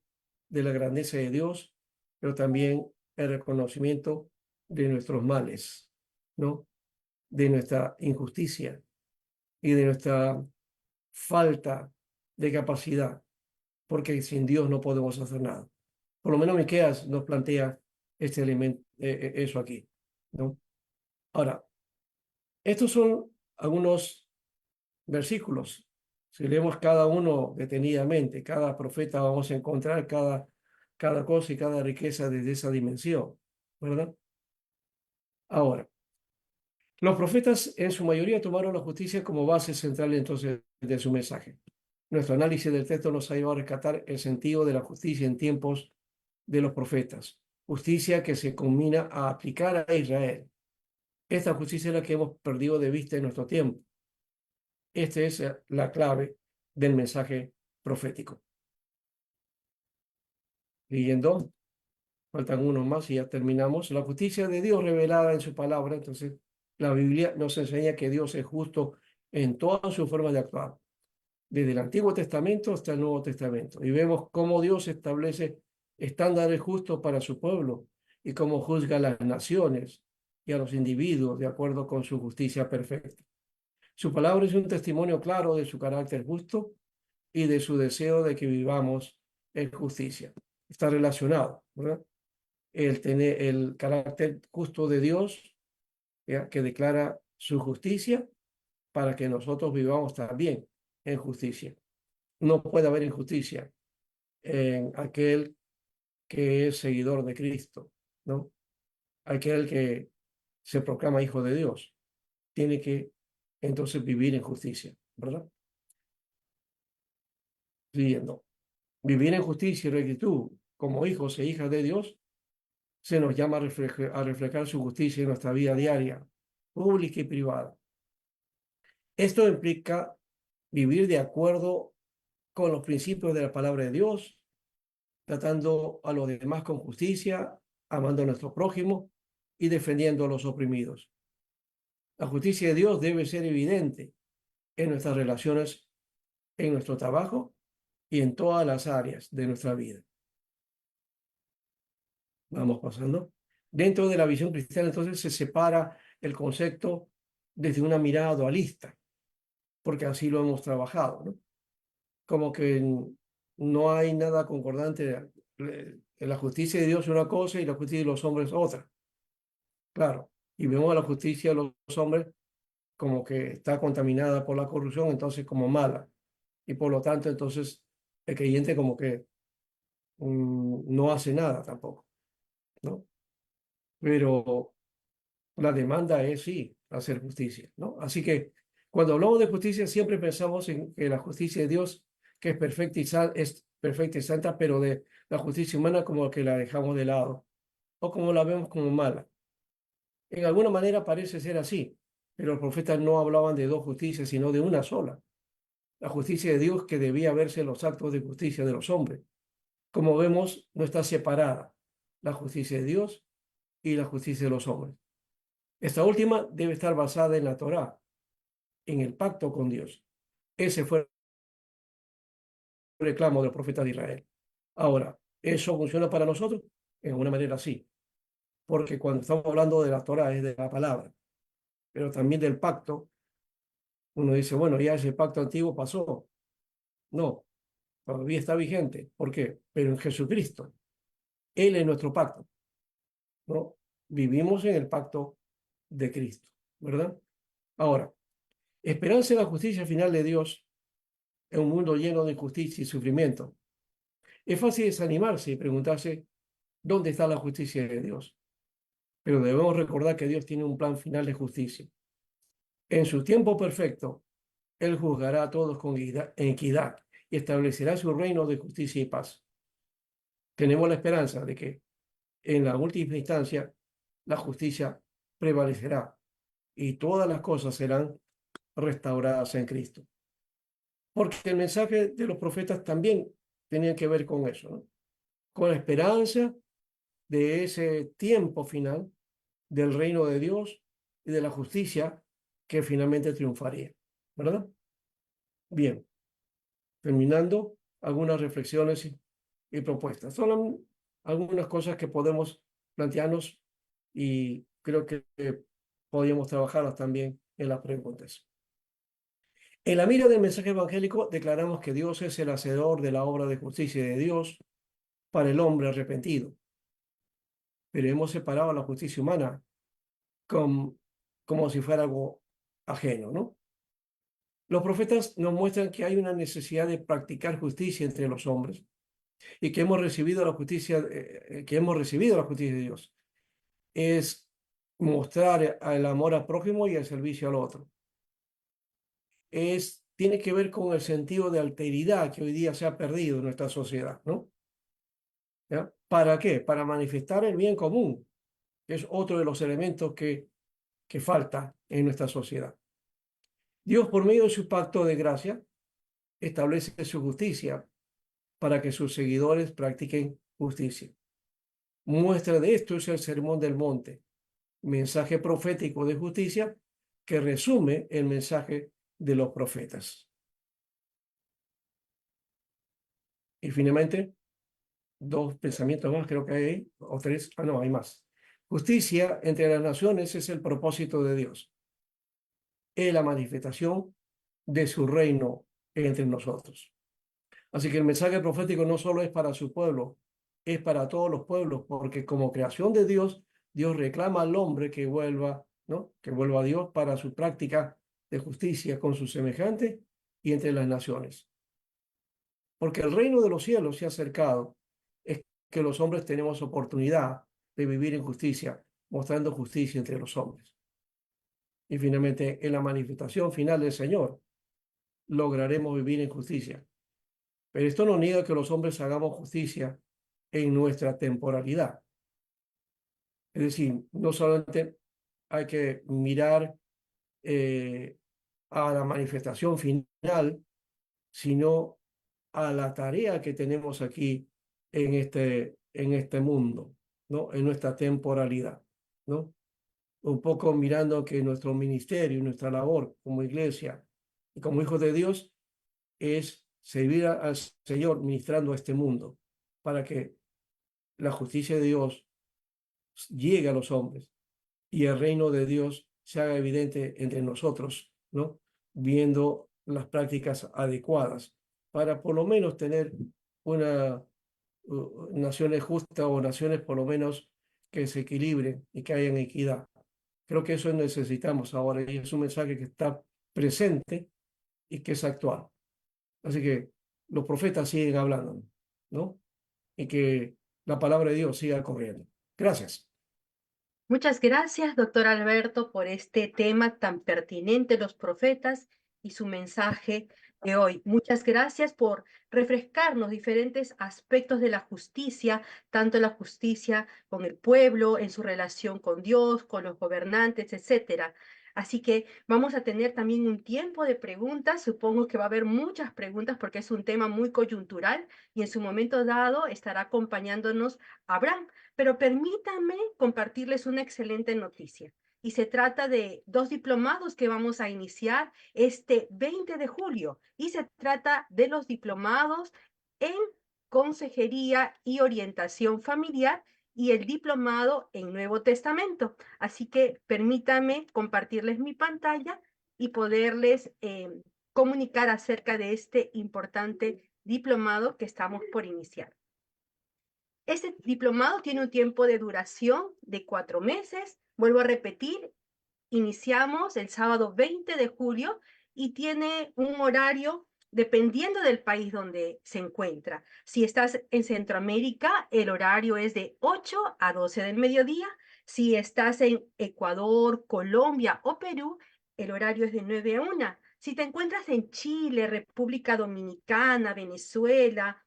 de la grandeza de Dios, pero también el reconocimiento de nuestros males, ¿no? De nuestra injusticia y de nuestra falta de capacidad, porque sin Dios no podemos hacer nada. Por lo menos Miqueas nos plantea este elemento, eso aquí, ¿no? Ahora, estos son algunos versículos. Si leemos cada uno detenidamente, cada profeta vamos a encontrar cada cosa y cada riqueza desde esa dimensión, ¿verdad? Ahora, los profetas en su mayoría tomaron la justicia como base central entonces de su mensaje. Nuestro análisis del texto nos ha llevado a rescatar el sentido de la justicia en tiempos de los profetas. Justicia que se combina a aplicar a Israel. Esta justicia es la que hemos perdido de vista en nuestro tiempo. Esta es la clave del mensaje profético. Leyendo, faltan unos más y ya terminamos. La justicia de Dios revelada en su palabra. Entonces, la Biblia nos enseña que Dios es justo en todas sus formas de actuar, desde el Antiguo Testamento hasta el Nuevo Testamento. Y vemos cómo Dios establece estándares justos para su pueblo y cómo juzga a las naciones y a los individuos de acuerdo con su justicia perfecta. Su palabra es un testimonio claro de su carácter justo y de su deseo de que vivamos en justicia. Está relacionado, ¿verdad? El carácter justo de Dios, ¿ya? Que declara su justicia para que nosotros vivamos también en justicia. No puede haber injusticia en aquel que es seguidor de Cristo, ¿no? Aquel que se proclama hijo de Dios tiene que entonces vivir en justicia, ¿verdad? Siguiendo. Vivir en justicia y rectitud como hijos e hijas de Dios se nos llama a reflejar su justicia en nuestra vida diaria, pública y privada. Esto implica vivir de acuerdo con los principios de la palabra de Dios, tratando a los demás con justicia, amando a nuestro prójimo y defendiendo a los oprimidos. La justicia de Dios debe ser evidente en nuestras relaciones, en nuestro trabajo y en todas las áreas de nuestra vida. Vamos pasando. Dentro de la visión cristiana, entonces, se separa el concepto desde una mirada dualista, porque así lo hemos trabajado, ¿no? Como que no hay nada concordante. La justicia de Dios es una cosa y la justicia de los hombres otra. Claro. Y vemos a la justicia de los hombres como que está contaminada por la corrupción, entonces como mala. Y por lo tanto, entonces, el creyente como que no hace nada tampoco, ¿no? Pero la demanda es sí, hacer justicia, ¿no? Así que cuando hablamos de justicia siempre pensamos en que la justicia de Dios, que es perfecta es perfecta y santa, pero de la justicia humana como que la dejamos de lado o como la vemos como mala. En alguna manera parece ser así, pero los profetas no hablaban de dos justicias, sino de una sola. La justicia de Dios que debía verse en los actos de justicia de los hombres. Como vemos, no está separada la justicia de Dios y la justicia de los hombres. Esta última debe estar basada en la Torá, en el pacto con Dios. Ese fue el reclamo del profeta de Israel. Ahora, ¿eso funciona para nosotros? En alguna manera sí, porque cuando estamos hablando de la Torá es de la palabra, pero también del pacto, uno dice, bueno, ya ese pacto antiguo pasó. No, todavía está vigente. ¿Por qué? Pero en Jesucristo. Él es nuestro pacto, ¿no? Vivimos en el pacto de Cristo, ¿verdad? Ahora, esperanza en la justicia final de Dios en un mundo lleno de injusticia y sufrimiento. Es fácil desanimarse y preguntarse dónde está la justicia de Dios. Pero debemos recordar que Dios tiene un plan final de justicia. En su tiempo perfecto, Él juzgará a todos con equidad y establecerá su reino de justicia y paz. Tenemos la esperanza de que en la última instancia la justicia prevalecerá y todas las cosas serán restauradas en Cristo. Porque el mensaje de los profetas también tenía que ver con eso, ¿no? Con la esperanza de ese tiempo final del reino de Dios y de la justicia que finalmente triunfaría, ¿verdad? Bien, terminando, algunas reflexiones y propuestas. Son algunas cosas que podemos plantearnos y creo que podríamos trabajarlas también en las preguntas. En la mira del mensaje evangélico declaramos que Dios es el hacedor de la obra de justicia de Dios para el hombre arrepentido, pero hemos separado la justicia humana como si fuera algo ajeno, ¿no? Los profetas nos muestran que hay una necesidad de practicar justicia entre los hombres y que hemos recibido la justicia, de Dios. Es mostrar el amor al prójimo y el servicio al otro. Tiene que ver con el sentido de alteridad que hoy día se ha perdido en nuestra sociedad, ¿no? ¿Ya? ¿Para qué? Para manifestar el bien común, que es otro de los elementos que falta en nuestra sociedad. Dios, por medio de su pacto de gracia, establece su justicia para que sus seguidores practiquen justicia. Muestra de esto es el Sermón del Monte, mensaje profético de justicia que resume el mensaje de los profetas. Y finalmente, dos pensamientos más, creo que hay, o tres, no, hay más. Justicia entre las naciones es el propósito de Dios. Es la manifestación de su reino entre nosotros. Así que el mensaje profético no solo es para su pueblo, es para todos los pueblos, porque como creación de Dios, Dios reclama al hombre que vuelva, ¿no? Que vuelva a Dios para su práctica de justicia con sus semejantes y entre las naciones. Porque el reino de los cielos se ha acercado, es que los hombres tenemos oportunidad de vivir en justicia, mostrando justicia entre los hombres. Y finalmente, en la manifestación final del Señor, lograremos vivir en justicia. Pero esto no niega que los hombres hagamos justicia en nuestra temporalidad. Es decir, no solamente hay que mirar a la manifestación final, sino a la tarea que tenemos aquí en este mundo, ¿no? En nuestra temporalidad, ¿no? Un poco mirando que nuestro ministerio, nuestra labor como iglesia y como hijos de Dios es servir al Señor ministrando a este mundo para que la justicia de Dios llegue a los hombres y el reino de Dios se haga evidente entre nosotros, ¿no? Viendo las prácticas adecuadas para por lo menos tener una naciones justas o naciones por lo menos que se equilibren y que hayan equidad. Creo que eso necesitamos ahora y es un mensaje que está presente y que es actual. Así que los profetas siguen hablando, ¿no? Y que la palabra de Dios siga corriendo. Gracias. Muchas gracias, doctor Alberto, por este tema tan pertinente, los profetas y su mensaje de hoy. Muchas gracias por refrescarnos diferentes aspectos de la justicia, tanto la justicia con el pueblo, en su relación con Dios, con los gobernantes, etcétera. Así que vamos a tener también un tiempo de preguntas. Supongo que va a haber muchas preguntas porque es un tema muy coyuntural y en su momento dado estará acompañándonos Abraham. Pero permítanme compartirles una excelente noticia. Y se trata de dos diplomados que vamos a iniciar este 20 de julio. Y se trata de los diplomados en Consejería y Orientación Familiar y el diplomado en Nuevo Testamento. Así que permítanme compartirles mi pantalla y poderles comunicar acerca de este importante diplomado que estamos por iniciar. Este diplomado tiene un tiempo de duración de 4 meses. Vuelvo a repetir, iniciamos el sábado 20 de julio y tiene un horario dependiendo del país donde se encuentra. Si estás en Centroamérica, el horario es de 8 a 12 del mediodía. Si estás en Ecuador, Colombia o Perú, el horario es de 9 a 1. Si te encuentras en Chile, República Dominicana, Venezuela,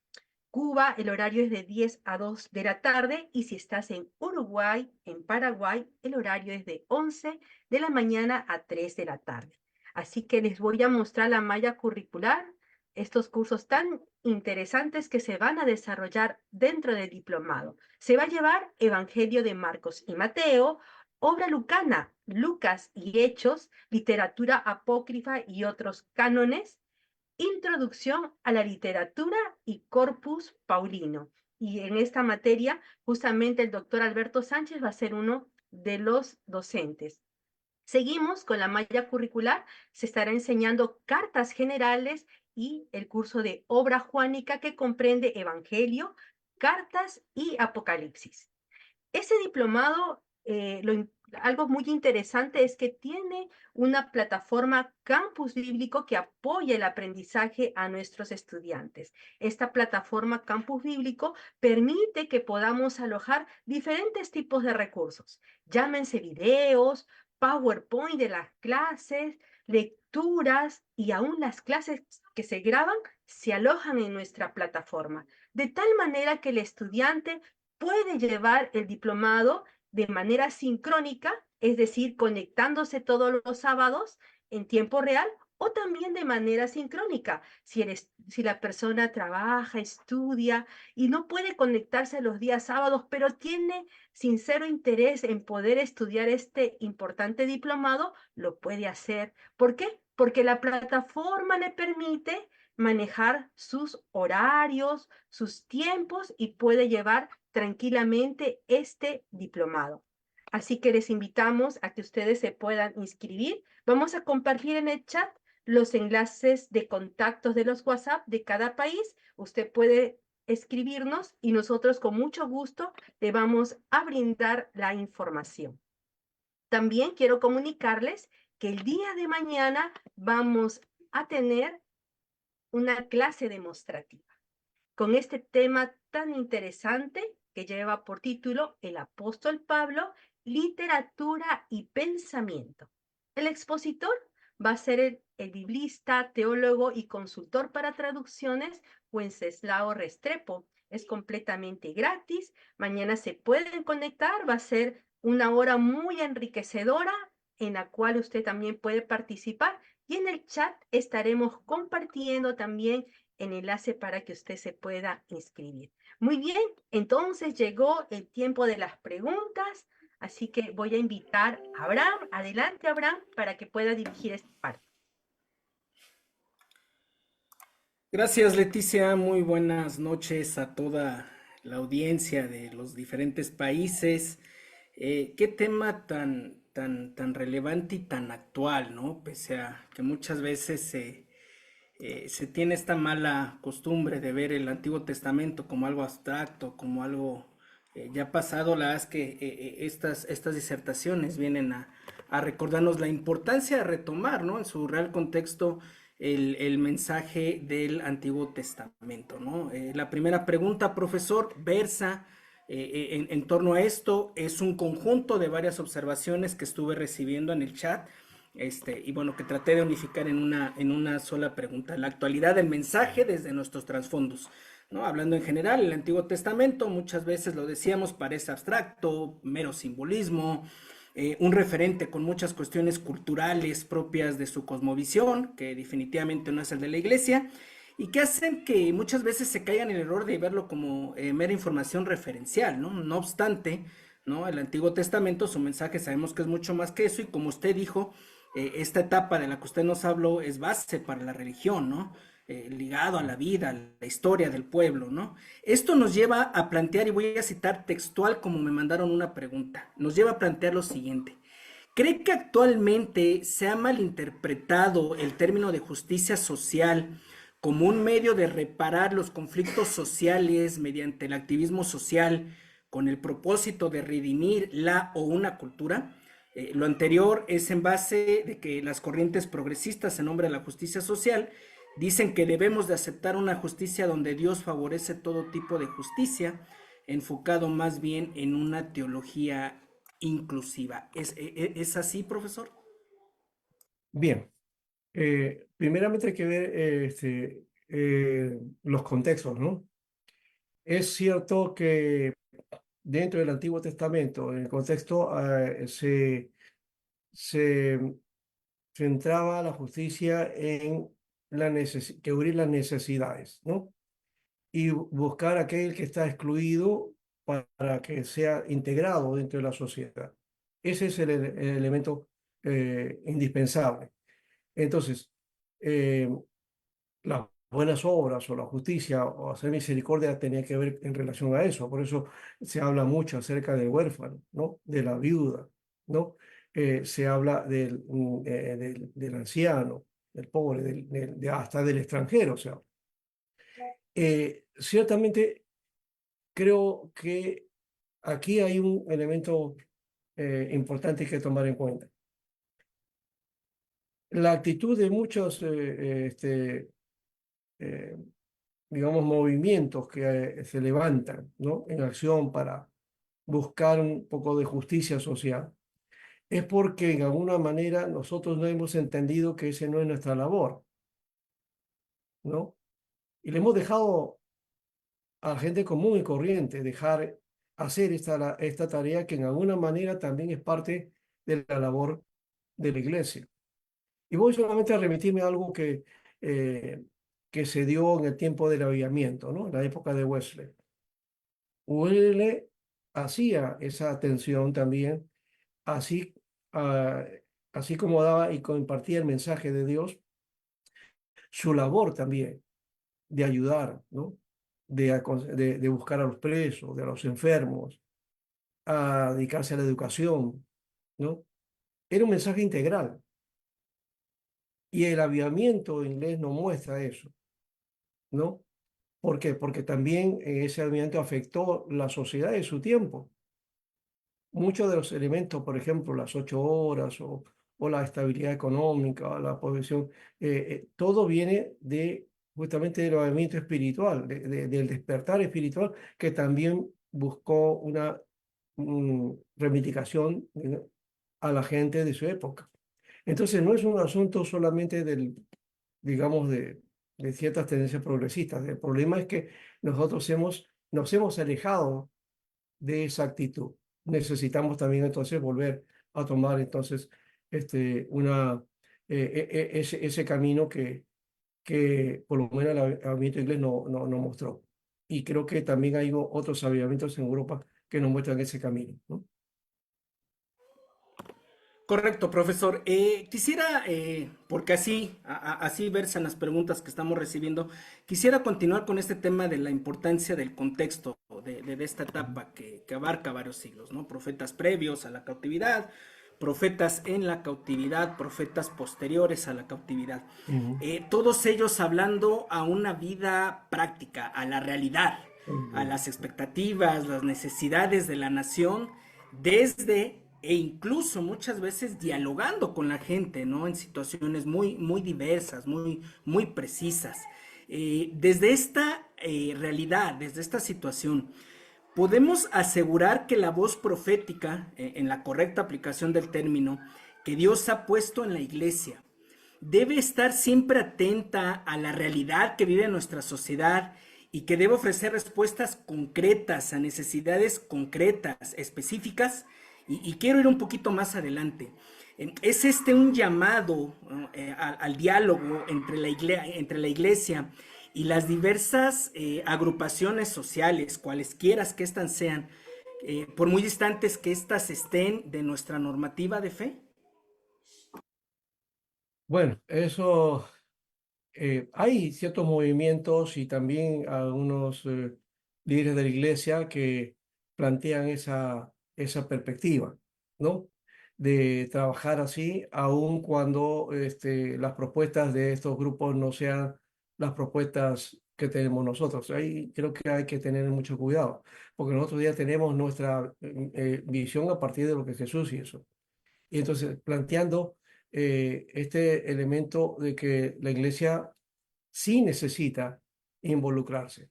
Cuba, el horario es de 10 a 2 de la tarde y si estás en Uruguay, en Paraguay, el horario es de 11 de la mañana a 3 de la tarde. Así que les voy a mostrar la malla curricular, estos cursos tan interesantes que se van a desarrollar dentro del diplomado. Se va a llevar Evangelio de Marcos y Mateo, obra lucana, Lucas y Hechos, literatura apócrifa y otros cánones, Introducción a la literatura y Corpus Paulino. Y en esta materia, justamente el doctor Alberto Sánchez va a ser uno de los docentes. Seguimos con la malla curricular, se estará enseñando cartas generales y el curso de obra juánica que comprende Evangelio, cartas y Apocalipsis. Ese diplomado, algo muy interesante es que tiene una plataforma Campus Bíblico que apoya el aprendizaje a nuestros estudiantes. Esta plataforma Campus Bíblico permite que podamos alojar diferentes tipos de recursos. Llámense videos, PowerPoint de las clases, lecturas y aún las clases que se graban se alojan en nuestra plataforma. De tal manera que el estudiante puede llevar el diplomado de manera sincrónica, es decir, conectándose todos los sábados en tiempo real o también de manera sincrónica. Si la persona trabaja, estudia y no puede conectarse los días sábados, pero tiene sincero interés en poder estudiar este importante diplomado, lo puede hacer. ¿Por qué? Porque la plataforma le permite manejar sus horarios, sus tiempos y puede llevar tranquilamente este diplomado. Así que les invitamos a que ustedes se puedan inscribir. Vamos a compartir en el chat los enlaces de contactos de los WhatsApp de cada país. Usted puede escribirnos y nosotros con mucho gusto le vamos a brindar la información. También quiero comunicarles que el día de mañana vamos a tener una clase demostrativa con este tema tan interesante que lleva por título El apóstol Pablo, literatura y pensamiento. El expositor va a ser el biblista, teólogo y consultor para traducciones Wenceslao Restrepo. Es completamente gratis. Mañana se pueden conectar. Va a ser una hora muy enriquecedora en la cual usted también puede participar. Y en el chat estaremos compartiendo también el enlace para que usted se pueda inscribir. Muy bien, entonces llegó el tiempo de las preguntas, así que voy a invitar a Abraham. Adelante, Abraham, para que pueda dirigir esta parte. Gracias, Leticia. Muy buenas noches a toda la audiencia de los diferentes países. Qué tema tan relevante y tan actual, ¿no? Pese a que muchas veces se tiene esta mala costumbre de ver el Antiguo Testamento como algo abstracto, como algo ya pasado, la verdad es que estas disertaciones vienen a recordarnos la importancia de retomar, ¿no? En su real contexto el mensaje del Antiguo Testamento, ¿no? La primera pregunta, profesor, versa en torno a esto. Es un conjunto de varias observaciones que estuve recibiendo en el chat. Y bueno, que traté de unificar en una sola pregunta. La actualidad del mensaje desde nuestros trasfondos, ¿no? Hablando en general, el Antiguo Testamento, muchas veces lo decíamos, parece abstracto, mero simbolismo, un referente con muchas cuestiones culturales propias de su cosmovisión, que definitivamente no es el de la iglesia, y que hacen que muchas veces se caigan en el error de verlo como mera información referencial, ¿no? No obstante, ¿no? El Antiguo Testamento, su mensaje sabemos que es mucho más que eso, y como usted dijo, esta etapa de la que usted nos habló es base para la religión, ¿no? Ligado a la vida, a la historia del pueblo, ¿no? Esto nos lleva a plantear, y voy a citar textual como me mandaron una pregunta, nos lleva a plantear lo siguiente. ¿Cree que actualmente se ha malinterpretado el término de justicia social como un medio de reparar los conflictos sociales mediante el activismo social con el propósito de redimir la o una cultura? Lo anterior es en base de que las corrientes progresistas en nombre de la justicia social dicen que debemos de aceptar una justicia donde Dios favorece todo tipo de justicia, enfocado más bien en una teología inclusiva. ¿Es así, profesor? Bien, primeramente hay que ver los contextos, ¿no? Es cierto que dentro del Antiguo Testamento, en el contexto, se centraba la justicia en cubrir las necesidades, ¿no? Y buscar a aquel que está excluido para que sea integrado dentro de la sociedad. Ese es el elemento indispensable. Entonces, eh, las buenas obras o la justicia o hacer misericordia tenía que ver en relación a eso. Por eso se habla mucho acerca del huérfano, ¿no? De la viuda, ¿no? Se habla del anciano, del pobre, hasta del extranjero. O sea, ciertamente creo que aquí hay un elemento importante que tomar en cuenta. La actitud de muchos digamos, movimientos que se levantan, ¿no? En acción para buscar un poco de justicia social, es porque en alguna manera nosotros no hemos entendido que ese no es nuestra labor, ¿no? Y le hemos dejado a la gente común y corriente dejar hacer esta tarea que en alguna manera también es parte de la labor de la iglesia. Y voy solamente a remitirme a algo que se dio en el tiempo del avivamiento, ¿no? En la época de Wesley. Wesley hacía esa atención también, así, ah, así como daba y compartía el mensaje de Dios, su labor también de ayudar, ¿no? De buscar a los presos, de a los enfermos, a dedicarse a la educación, ¿no? Era un mensaje integral. Y el avivamiento inglés nos muestra eso, ¿no? ¿Por qué? Porque también ese avivamiento afectó la sociedad de su tiempo. Muchos de los elementos, por ejemplo, las 8 horas o la estabilidad económica, la posición, todo viene de justamente del avivamiento espiritual, del despertar espiritual que también buscó una reivindicación a la gente de su época. Entonces, no es un asunto solamente digamos, de ciertas tendencias progresistas. El problema es que nosotros nos hemos alejado de esa actitud. Necesitamos también entonces volver a tomar entonces ese camino que por lo menos el avivamiento inglés no mostró. Y creo que también hay otros avivamientos en Europa que nos muestran ese camino, ¿no? Correcto, profesor. Quisiera, porque así versan las preguntas que estamos recibiendo, quisiera continuar con este tema de la importancia del contexto de esta etapa que abarca varios siglos, ¿no? Profetas previos a la cautividad, profetas en la cautividad, profetas posteriores a la cautividad. Ujú. Todos ellos hablando a una vida práctica, a la realidad, a Ujú. las expectativas, las necesidades de la nación, desde e incluso muchas veces dialogando con la gente, ¿no? En situaciones muy diversas, muy precisas. Desde esta realidad, desde esta situación, podemos asegurar que la voz profética, en la correcta aplicación del término, que Dios ha puesto en la iglesia, debe estar siempre atenta a la realidad que vive nuestra sociedad y que debe ofrecer respuestas concretas a necesidades concretas, específicas. Y quiero ir un poquito más adelante. Es un llamado al diálogo entre la iglesia y las diversas agrupaciones sociales, cualesquiera que éstas sean, por muy distantes que éstas estén de nuestra normativa de fe. Bueno, eso, hay ciertos movimientos y también algunos líderes de la iglesia que plantean esa perspectiva, ¿no? De trabajar así, aun cuando las propuestas de estos grupos no sean las propuestas que tenemos nosotros. Ahí creo que hay que tener mucho cuidado, porque nosotros ya tenemos nuestra visión a partir de lo que Jesús hizo. Y entonces planteando este elemento de que la iglesia sí necesita involucrarse,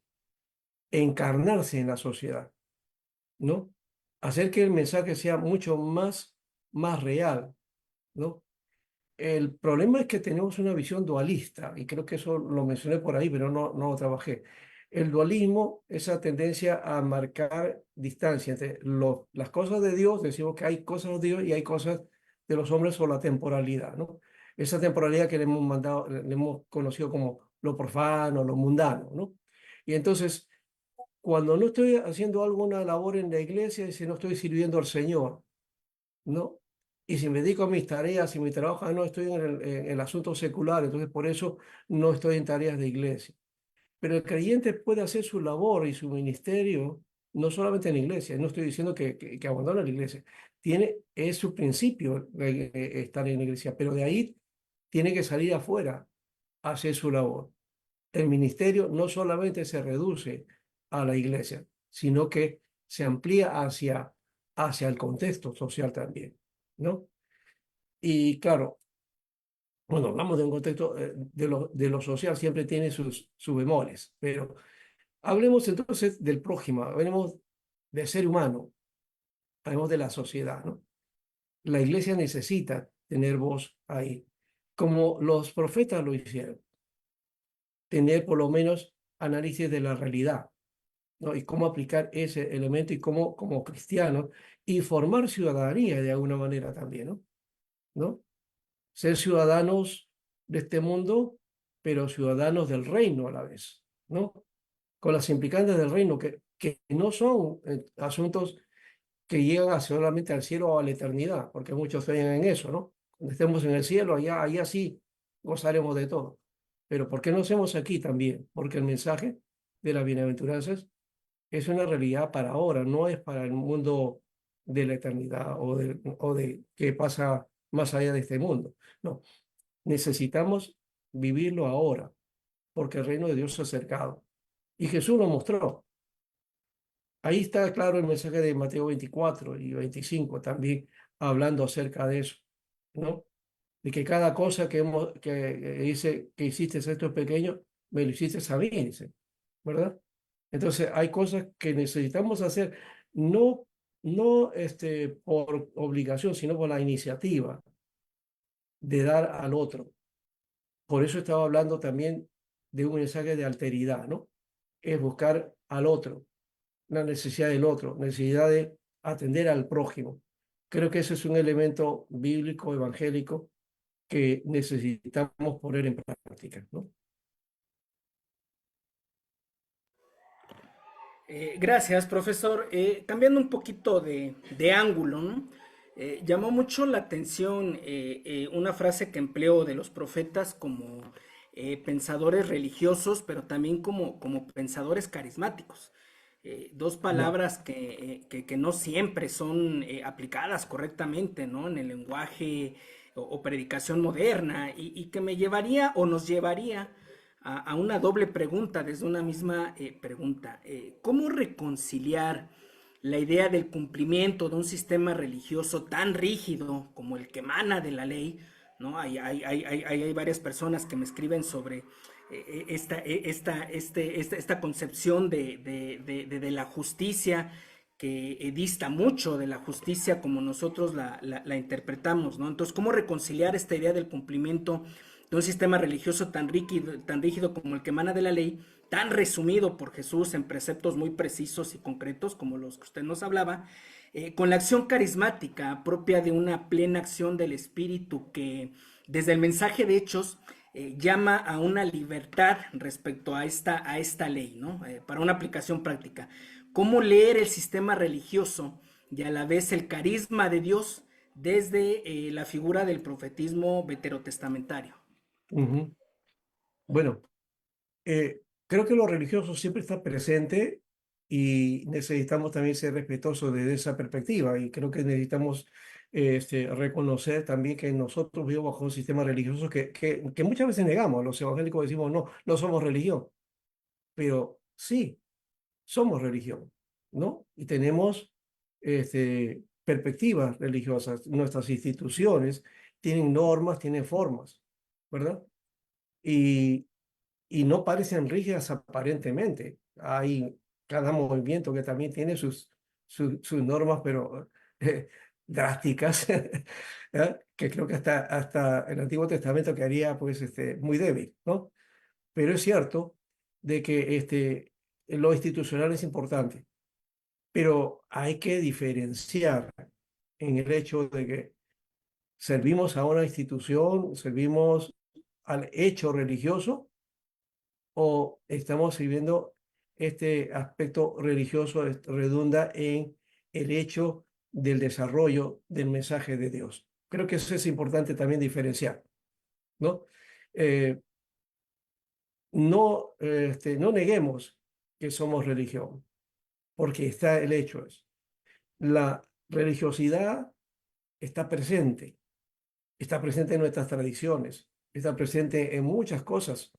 encarnarse en la sociedad, ¿no? Hacer que el mensaje sea mucho más real, ¿no? El problema es que tenemos una visión dualista, y creo que eso lo mencioné por ahí, pero no lo trabajé. El dualismo, esa tendencia a marcar distancia entre las cosas de Dios, decimos que hay cosas de Dios y hay cosas de los hombres o la temporalidad, ¿no? Esa temporalidad que le hemos conocido como lo profano, lo mundano, ¿no? Y entonces, cuando no estoy haciendo alguna labor en la iglesia, dice, no estoy sirviendo al Señor, ¿no? Y si me dedico a mis tareas y mi trabajo, no estoy en el asunto secular, entonces por eso no estoy en tareas de iglesia. Pero el creyente puede hacer su labor y su ministerio no solamente en la iglesia, no estoy diciendo que abandone la iglesia, es su principio estar en la iglesia, pero de ahí tiene que salir afuera a hacer su labor. El ministerio no solamente se reduce a la iglesia, sino que se amplía hacia el contexto social también, ¿no? Y claro, bueno, hablamos de un contexto de lo social, siempre tiene sus bemoles, pero hablemos entonces del prójimo, hablemos del ser humano, hablemos de la sociedad, ¿no? La iglesia necesita tener voz ahí, como los profetas lo hicieron, tener por lo menos análisis de la realidad, ¿no? Y cómo aplicar ese elemento y cómo, como cristianos, y formar ciudadanía de alguna manera también, ¿no? ¿No? ser ciudadanos de este mundo, pero ciudadanos del reino a la vez, ¿no? Con las implicantes del reino, que no son asuntos que llegan solamente al cielo o a la eternidad, porque muchos creen en eso, ¿no? Cuando estemos en el cielo, allá sí gozaremos de todo. Pero ¿por qué no hacemos aquí también? Porque el mensaje de las bienaventuranzas es una realidad para ahora, no es para el mundo de la eternidad o de qué pasa más allá de este mundo. No, necesitamos vivirlo ahora, porque el reino de Dios se ha acercado. Y Jesús lo mostró. Ahí está claro el mensaje de Mateo 24 y 25 también hablando acerca de eso, ¿no? De que cada cosa que hiciste a estos pequeños, me lo hiciste a mí, dice, ¿verdad? Entonces hay cosas que necesitamos hacer, no por obligación, sino por la iniciativa de dar al otro. Por eso estaba hablando también de un mensaje de alteridad, ¿no? Es buscar al otro, la necesidad del otro, necesidad de atender al prójimo. Creo que ese es un elemento bíblico, evangélico, que necesitamos poner en práctica, ¿no? Gracias, profesor. Cambiando un poquito de ángulo, ¿no? Llamó mucho la atención una frase que empleo de los profetas como pensadores religiosos, pero también como pensadores carismáticos. Dos Ya. palabras que no siempre son aplicadas correctamente, ¿no? En el lenguaje o predicación moderna y que me llevaría o nos llevaría a una doble pregunta desde una misma pregunta. ¿Cómo reconciliar la idea del cumplimiento de un sistema religioso tan rígido como el que emana de la ley? ¿No? Hay varias personas que me escriben sobre esta concepción de la justicia que dista mucho de la justicia como nosotros la interpretamos, ¿no? Entonces, ¿cómo reconciliar esta idea del cumplimiento de un sistema religioso tan rígido como el que emana de la ley, tan resumido por Jesús en preceptos muy precisos y concretos como los que usted nos hablaba, con la acción carismática propia de una plena acción del Espíritu que desde el mensaje de Hechos llama a una libertad respecto a esta ley, ¿no? Para una aplicación práctica. ¿Cómo leer el sistema religioso y a la vez el carisma de Dios desde la figura del profetismo veterotestamentario? Ujú. Bueno, creo que lo religioso siempre está presente y necesitamos también ser respetuosos de esa perspectiva y creo que necesitamos reconocer también que nosotros vivimos bajo un sistema religioso que muchas veces negamos. Los evangélicos decimos, no, no somos religión, pero sí, somos religión, ¿no? Y tenemos perspectivas religiosas. Nuestras instituciones tienen normas, tienen formas, ¿verdad? Y, y no parecen rígidas aparentemente. Hay cada movimiento que también tiene sus normas, pero drásticas, ¿eh? Que creo que hasta el Antiguo Testamento quedaría pues, muy débil, ¿no? Pero es cierto de que lo institucional es importante, pero hay que diferenciar en el hecho de que servimos a una institución, servimos al hecho religioso o estamos sirviendo este aspecto religioso redunda en el hecho del desarrollo del mensaje de Dios. Creo que eso es importante también diferenciar, ¿no? Eh, no neguemos que somos religión, porque está el hecho es. La religiosidad está presente en nuestras tradiciones, está presente en muchas cosas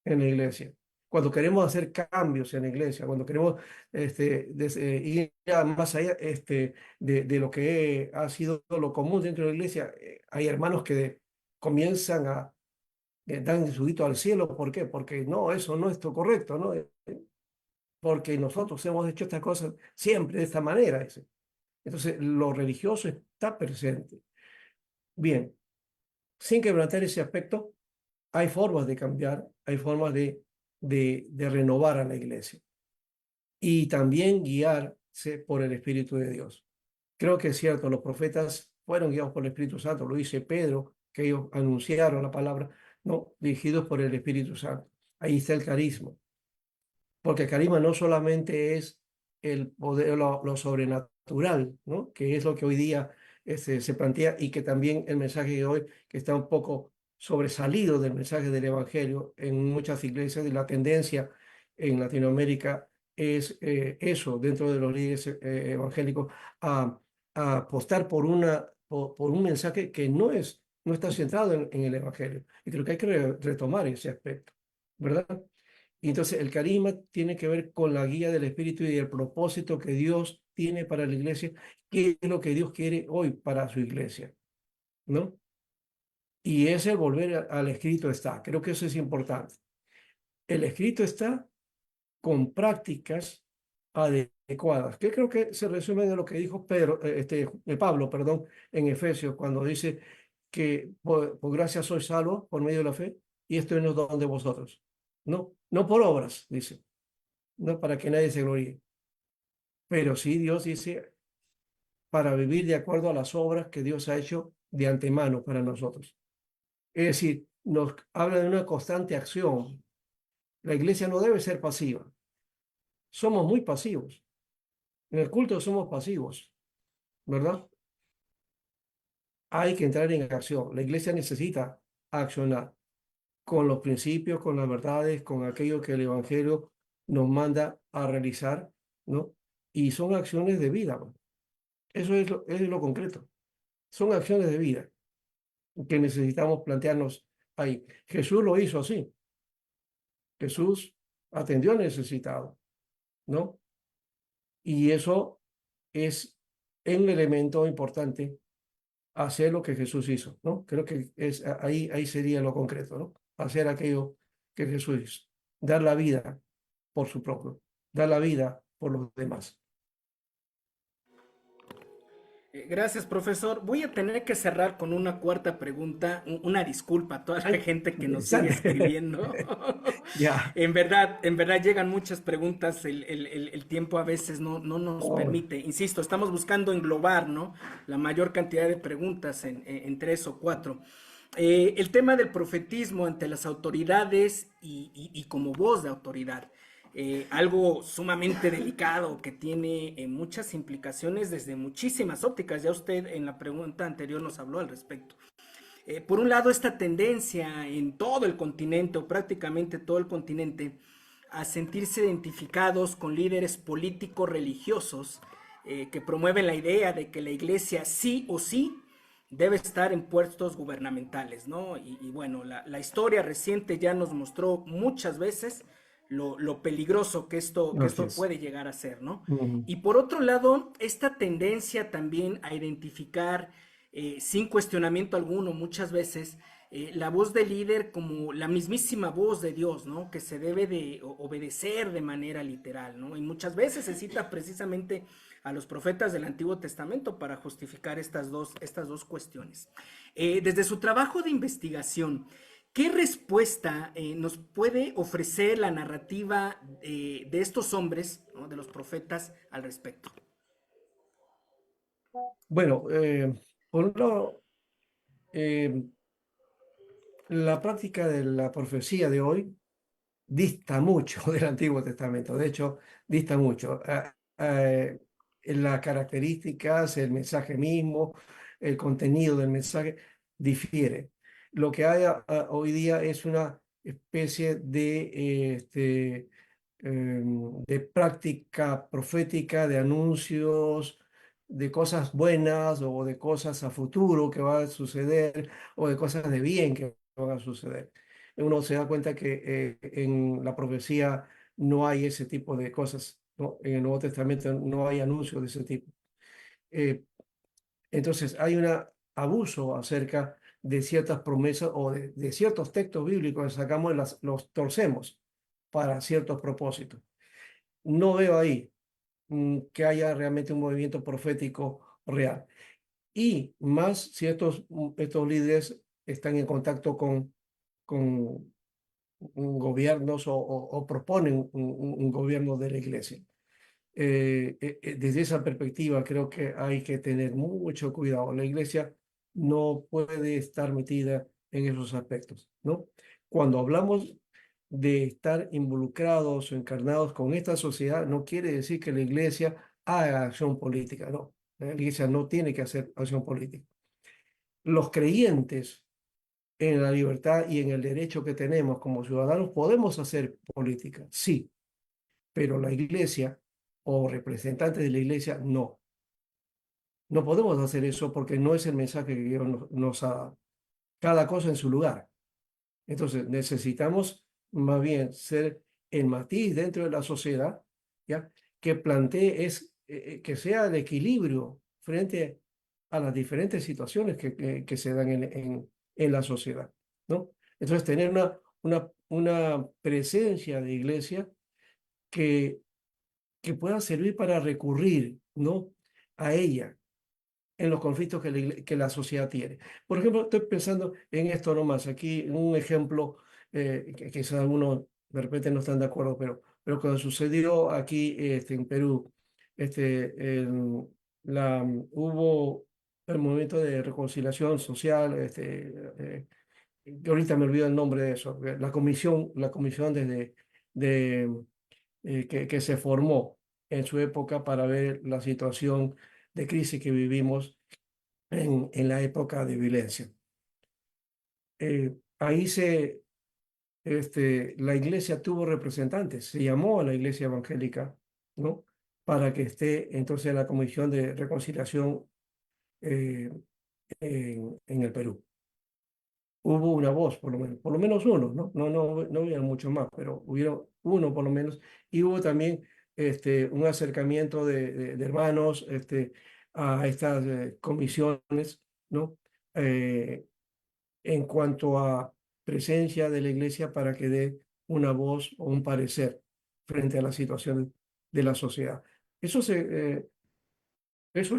en la iglesia. Cuando queremos hacer cambios en la iglesia, cuando queremos ir más allá de lo que ha sido lo común dentro de la iglesia, hay hermanos que comienzan a dar su grito al cielo. ¿Por qué? Porque no, eso no es lo correcto, ¿no? Porque nosotros hemos hecho estas cosas siempre de esta manera. Dice. Entonces, lo religioso está presente. Bien, sin quebrantar ese aspecto, hay formas de cambiar, hay formas de renovar a la iglesia y también guiarse por el Espíritu de Dios. Creo que es cierto, los profetas fueron guiados por el Espíritu Santo, lo dice Pedro, que ellos anunciaron la palabra, no, dirigidos por el Espíritu Santo. Ahí está el carisma. Porque el carisma no solamente es el poder, lo sobrenatural, ¿no? Que es lo que hoy día se plantea y que también el mensaje de hoy, que está un poco sobresalido del mensaje del Evangelio en muchas iglesias, y la tendencia en Latinoamérica es eso, dentro de los líderes evangélicos, a, a apostar por un mensaje que no está centrado en el Evangelio. Y creo que hay que retomar ese aspecto, ¿verdad? Y entonces el carisma tiene que ver con la guía del Espíritu y el propósito que Dios tiene para la iglesia, qué es lo que Dios quiere hoy para su iglesia, ¿no? Y ese volver al escrito está. Creo que eso es importante. El escrito está con prácticas adecuadas, que creo que se resume en lo que dijo Pablo, perdón, en Efesios, cuando dice que por gracia sois salvos por medio de la fe, y esto no es don de vosotros. No, no por obras, dice, no para que nadie se gloríe. Pero sí Dios dice para vivir de acuerdo a las obras que Dios ha hecho de antemano para nosotros. Es decir, nos habla de una constante acción. La iglesia no debe ser pasiva. Somos muy pasivos. En el culto somos pasivos, ¿verdad? Hay que entrar en acción. La iglesia necesita accionar con los principios, con las verdades, con aquello que el Evangelio nos manda a realizar, ¿no? Y son acciones de vida, ¿no? Eso es lo concreto. Son acciones de vida que necesitamos plantearnos ahí. Jesús lo hizo así. Jesús atendió al necesitado, ¿no? Y eso es un elemento importante, hacer lo que Jesús hizo, ¿no? Creo que ahí sería lo concreto, ¿no? Hacer aquello que Jesús hizo. Dar la vida por su propio, dar la vida por los demás. Gracias, profesor. Voy a tener que cerrar con una cuarta pregunta, una disculpa a toda la Ay, gente que nos sigue interesante. escribiendo. Ya. En verdad llegan muchas preguntas, el tiempo a veces no nos Oh, permite. Insisto, estamos buscando englobar, ¿no? La mayor cantidad de preguntas en tres o cuatro. El tema del profetismo ante las autoridades y como voz de autoridad. Algo sumamente delicado que tiene muchas implicaciones desde muchísimas ópticas. Ya usted en la pregunta anterior nos habló al respecto. Por un lado, esta tendencia en todo el continente o prácticamente todo el continente a sentirse identificados con líderes políticos religiosos que promueven la idea de que la iglesia sí o sí debe estar en puestos gubernamentales, ¿no? Y bueno, la historia reciente ya nos mostró muchas veces lo peligroso que esto así es. puede llegar a ser, ¿no? Ujú. Y por otro lado, esta tendencia también a identificar sin cuestionamiento alguno muchas veces la voz del líder como la mismísima voz de Dios, ¿no? Que se debe de obedecer de manera literal, ¿no? Y muchas veces se cita precisamente a los profetas del Antiguo Testamento para justificar estas dos cuestiones. Desde su trabajo de investigación, ¿qué respuesta nos puede ofrecer la narrativa de estos hombres, ¿no? De los profetas al respecto? Bueno, por un lado, eh, la práctica de la profecía de hoy dista mucho del Antiguo Testamento. De hecho, dista mucho. En las características, el mensaje mismo, el contenido del mensaje difiere. Lo que hay hoy día es una especie de práctica profética, de anuncios, de cosas buenas o de cosas a futuro que van a suceder o de cosas de bien que van a suceder. Uno se da cuenta que en la profecía no hay ese tipo de cosas, ¿no? En el Nuevo Testamento no hay anuncios de ese tipo. Eh, entonces hay un abuso acerca de ciertas promesas o de ciertos textos bíblicos que sacamos y los torcemos para ciertos propósitos. No veo ahí que haya realmente un movimiento profético real. Y más si estos líderes están en contacto con gobiernos o proponen un gobierno de la iglesia. Desde esa perspectiva creo que hay que tener mucho cuidado. La iglesia no puede estar metida en esos aspectos, ¿no? Cuando hablamos de estar involucrados o encarnados con esta sociedad, no quiere decir que la iglesia haga acción política, no. La iglesia no tiene que hacer acción política. Los creyentes en la libertad y en el derecho que tenemos como ciudadanos podemos hacer política, sí, pero la iglesia o representantes de la iglesia no. No podemos hacer eso porque no es el mensaje que Dios nos ha dado. Cada cosa en su lugar. Entonces necesitamos más bien ser el matiz dentro de la sociedad, ¿ya? Que plantee que sea el equilibrio frente a las diferentes situaciones que se dan en la sociedad, ¿no? Entonces tener una presencia de iglesia que, que pueda servir para recurrir, ¿no? A ella en los conflictos que la sociedad tiene. Por ejemplo, estoy pensando en esto nomás, aquí un ejemplo que quizás algunos de repente no están de acuerdo, pero cuando sucedió aquí en Perú, hubo el movimiento de reconciliación social, que ahorita me olvido el nombre de eso, la comisión que se formó en su época para ver la situación de crisis que vivimos en la época de violencia. Ahí la iglesia tuvo representantes, se llamó a la iglesia evangélica, ¿no? Para que esté entonces en la Comisión de Reconciliación eh, en el Perú. Hubo una voz, por lo menos uno, ¿no? No había mucho más, pero hubieron uno por lo menos, y hubo también un acercamiento de hermanos a estas comisiones, ¿no? En cuanto a presencia de la iglesia para que dé una voz o un parecer frente a la situación de la sociedad. Eso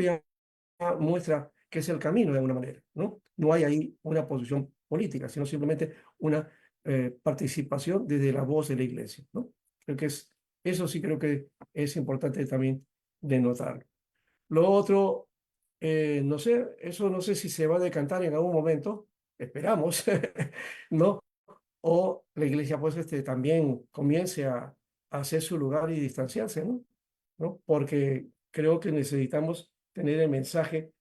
ya muestra que es el camino de alguna manera, ¿no? No hay ahí una posición política, sino simplemente una participación desde la voz de la iglesia, ¿no? Eso sí creo que es importante también de notar. Lo otro, no sé, eso no sé si se va a decantar en algún momento, esperamos, ¿no? O la iglesia pues también comience a hacer su lugar y distanciarse, ¿no? Porque creo que necesitamos tener el mensaje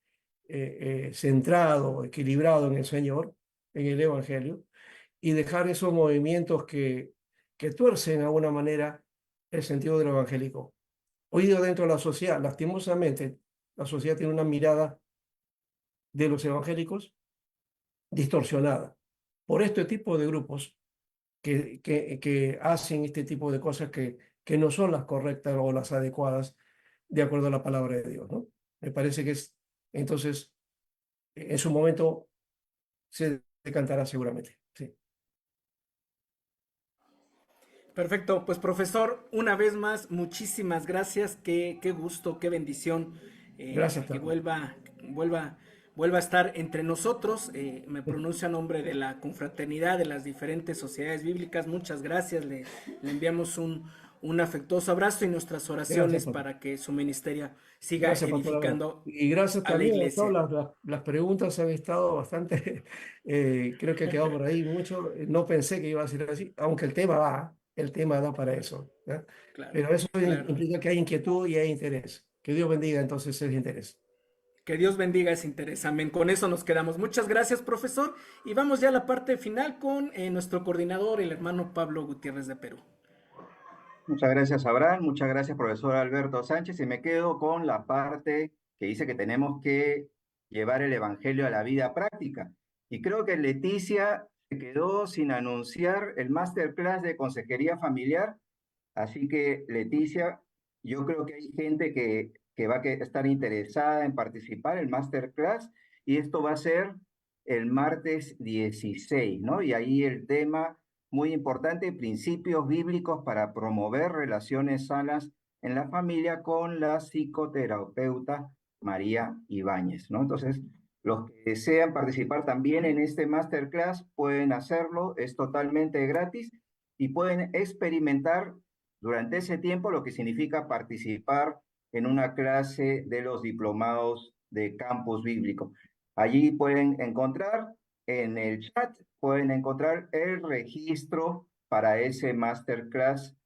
centrado, equilibrado en el Señor, en el Evangelio, y dejar esos movimientos que tuercen de alguna manera el sentido del evangélico. Hoy día dentro de la sociedad, lastimosamente, la sociedad tiene una mirada de los evangélicos distorsionada por este tipo de grupos que hacen este tipo de cosas que no son las correctas o las adecuadas de acuerdo a la palabra de Dios, ¿no? Me parece que entonces, en su momento se decantará seguramente. Sí. Perfecto, pues profesor, una vez más, muchísimas gracias, qué gusto, qué bendición Gracias, que Carlos. vuelva a estar entre nosotros. Me pronuncio a nombre de la confraternidad de las diferentes sociedades bíblicas. Muchas gracias, le enviamos un afectuoso abrazo y nuestras Gracias, oraciones Pastor. para que su ministerio siga Gracias, Pastor. edificando Y gracias a la también a iglesia. todas las preguntas han estado bastante, creo que ha quedado por ahí mucho. No pensé que iba a ser así, aunque el tema da para eso, ¿ya? Claro, Pero eso claro. implica que hay inquietud y hay interés. Que Dios bendiga entonces ese interés. Que Dios bendiga ese interés. Amén. Con eso nos quedamos. Muchas gracias, profesor. Y vamos ya a la parte final con nuestro coordinador, el hermano Pablo Gutiérrez de Perú. Muchas gracias, Abraham. Muchas gracias, profesor Alberto Sánchez. Y me quedo con la parte que dice que tenemos que llevar el Evangelio a la vida práctica. Y creo que Leticia se quedó sin anunciar el masterclass de consejería familiar. Así que, Leticia, yo creo que hay gente que va a estar interesada en participar en el masterclass. Y esto va a ser el martes 16, ¿no? Y ahí el tema muy importante, principios bíblicos para promover relaciones sanas en la familia con la psicoterapeuta María Ibáñez, ¿no? Entonces, los que desean participar también en este masterclass pueden hacerlo, es totalmente gratis y pueden experimentar durante ese tiempo lo que significa participar en una clase de los diplomados de campus bíblico. Allí pueden encontrar, en el chat, pueden encontrar el registro para ese masterclass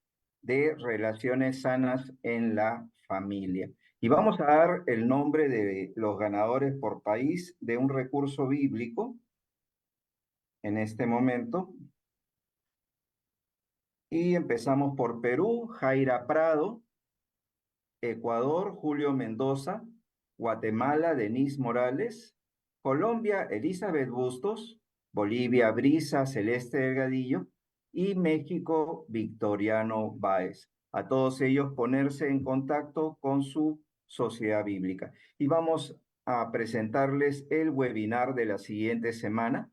de relaciones sanas en la familia. Y vamos a dar el nombre de los ganadores por país de un recurso bíblico en este momento. Y empezamos por Perú, Jaira Prado. Ecuador, Julio Mendoza. Guatemala, Denise Morales. Colombia, Elizabeth Bustos. Bolivia, Brisa Celeste Delgadillo. Y México, Victoriano Báez. A todos ellos ponerse en contacto con su sociedad bíblica. Y vamos a presentarles el webinar de la siguiente semana.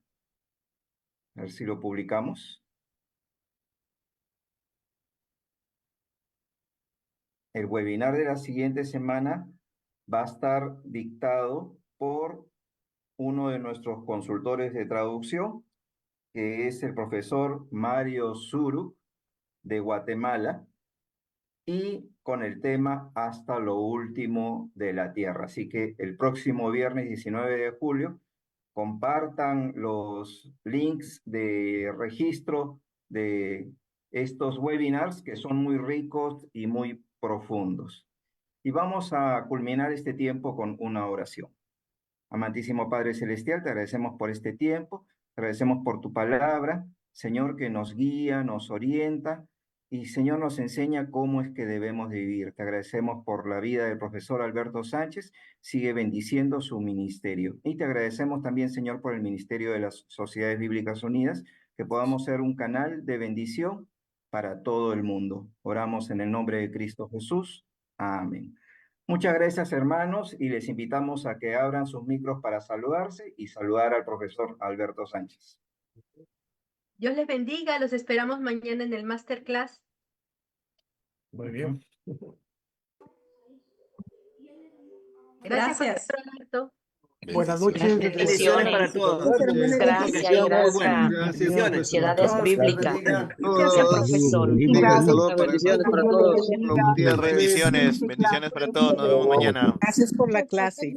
A ver si lo publicamos. El webinar de la siguiente semana va a estar dictado por uno de nuestros consultores de traducción, que es el profesor Mario Zuru, de Guatemala, y con el tema Hasta lo último de la tierra. Así que el próximo viernes 19 de julio, compartan los links de registro de estos webinars que son muy ricos y muy profundos. Y vamos a culminar este tiempo con una oración. Amantísimo Padre Celestial, te agradecemos por este tiempo, te agradecemos por tu palabra, Señor, que nos guía, nos orienta y, Señor, nos enseña cómo es que debemos de vivir. Te agradecemos por la vida del profesor Alberto Sánchez, sigue bendiciendo su ministerio. Y te agradecemos también, Señor, por el ministerio de las Sociedades Bíblicas Unidas, que podamos ser un canal de bendición para todo el mundo. Oramos en el nombre de Cristo Jesús. Amén. Muchas gracias, hermanos, y les invitamos a que abran sus micros para saludarse y saludar al profesor Alberto Sánchez. Dios les bendiga, los esperamos mañana en el masterclass. Muy bien. Gracias, Gracias. doctor Alberto. Buenas noches. Bendiciones para todos. Gracias, Bendiciones. Sociedades Bíblicas. Gracias, profesor. Saludos para Bendiciones para todos. Bendiciones para todos. Nos vemos mañana. Gracias por la clase.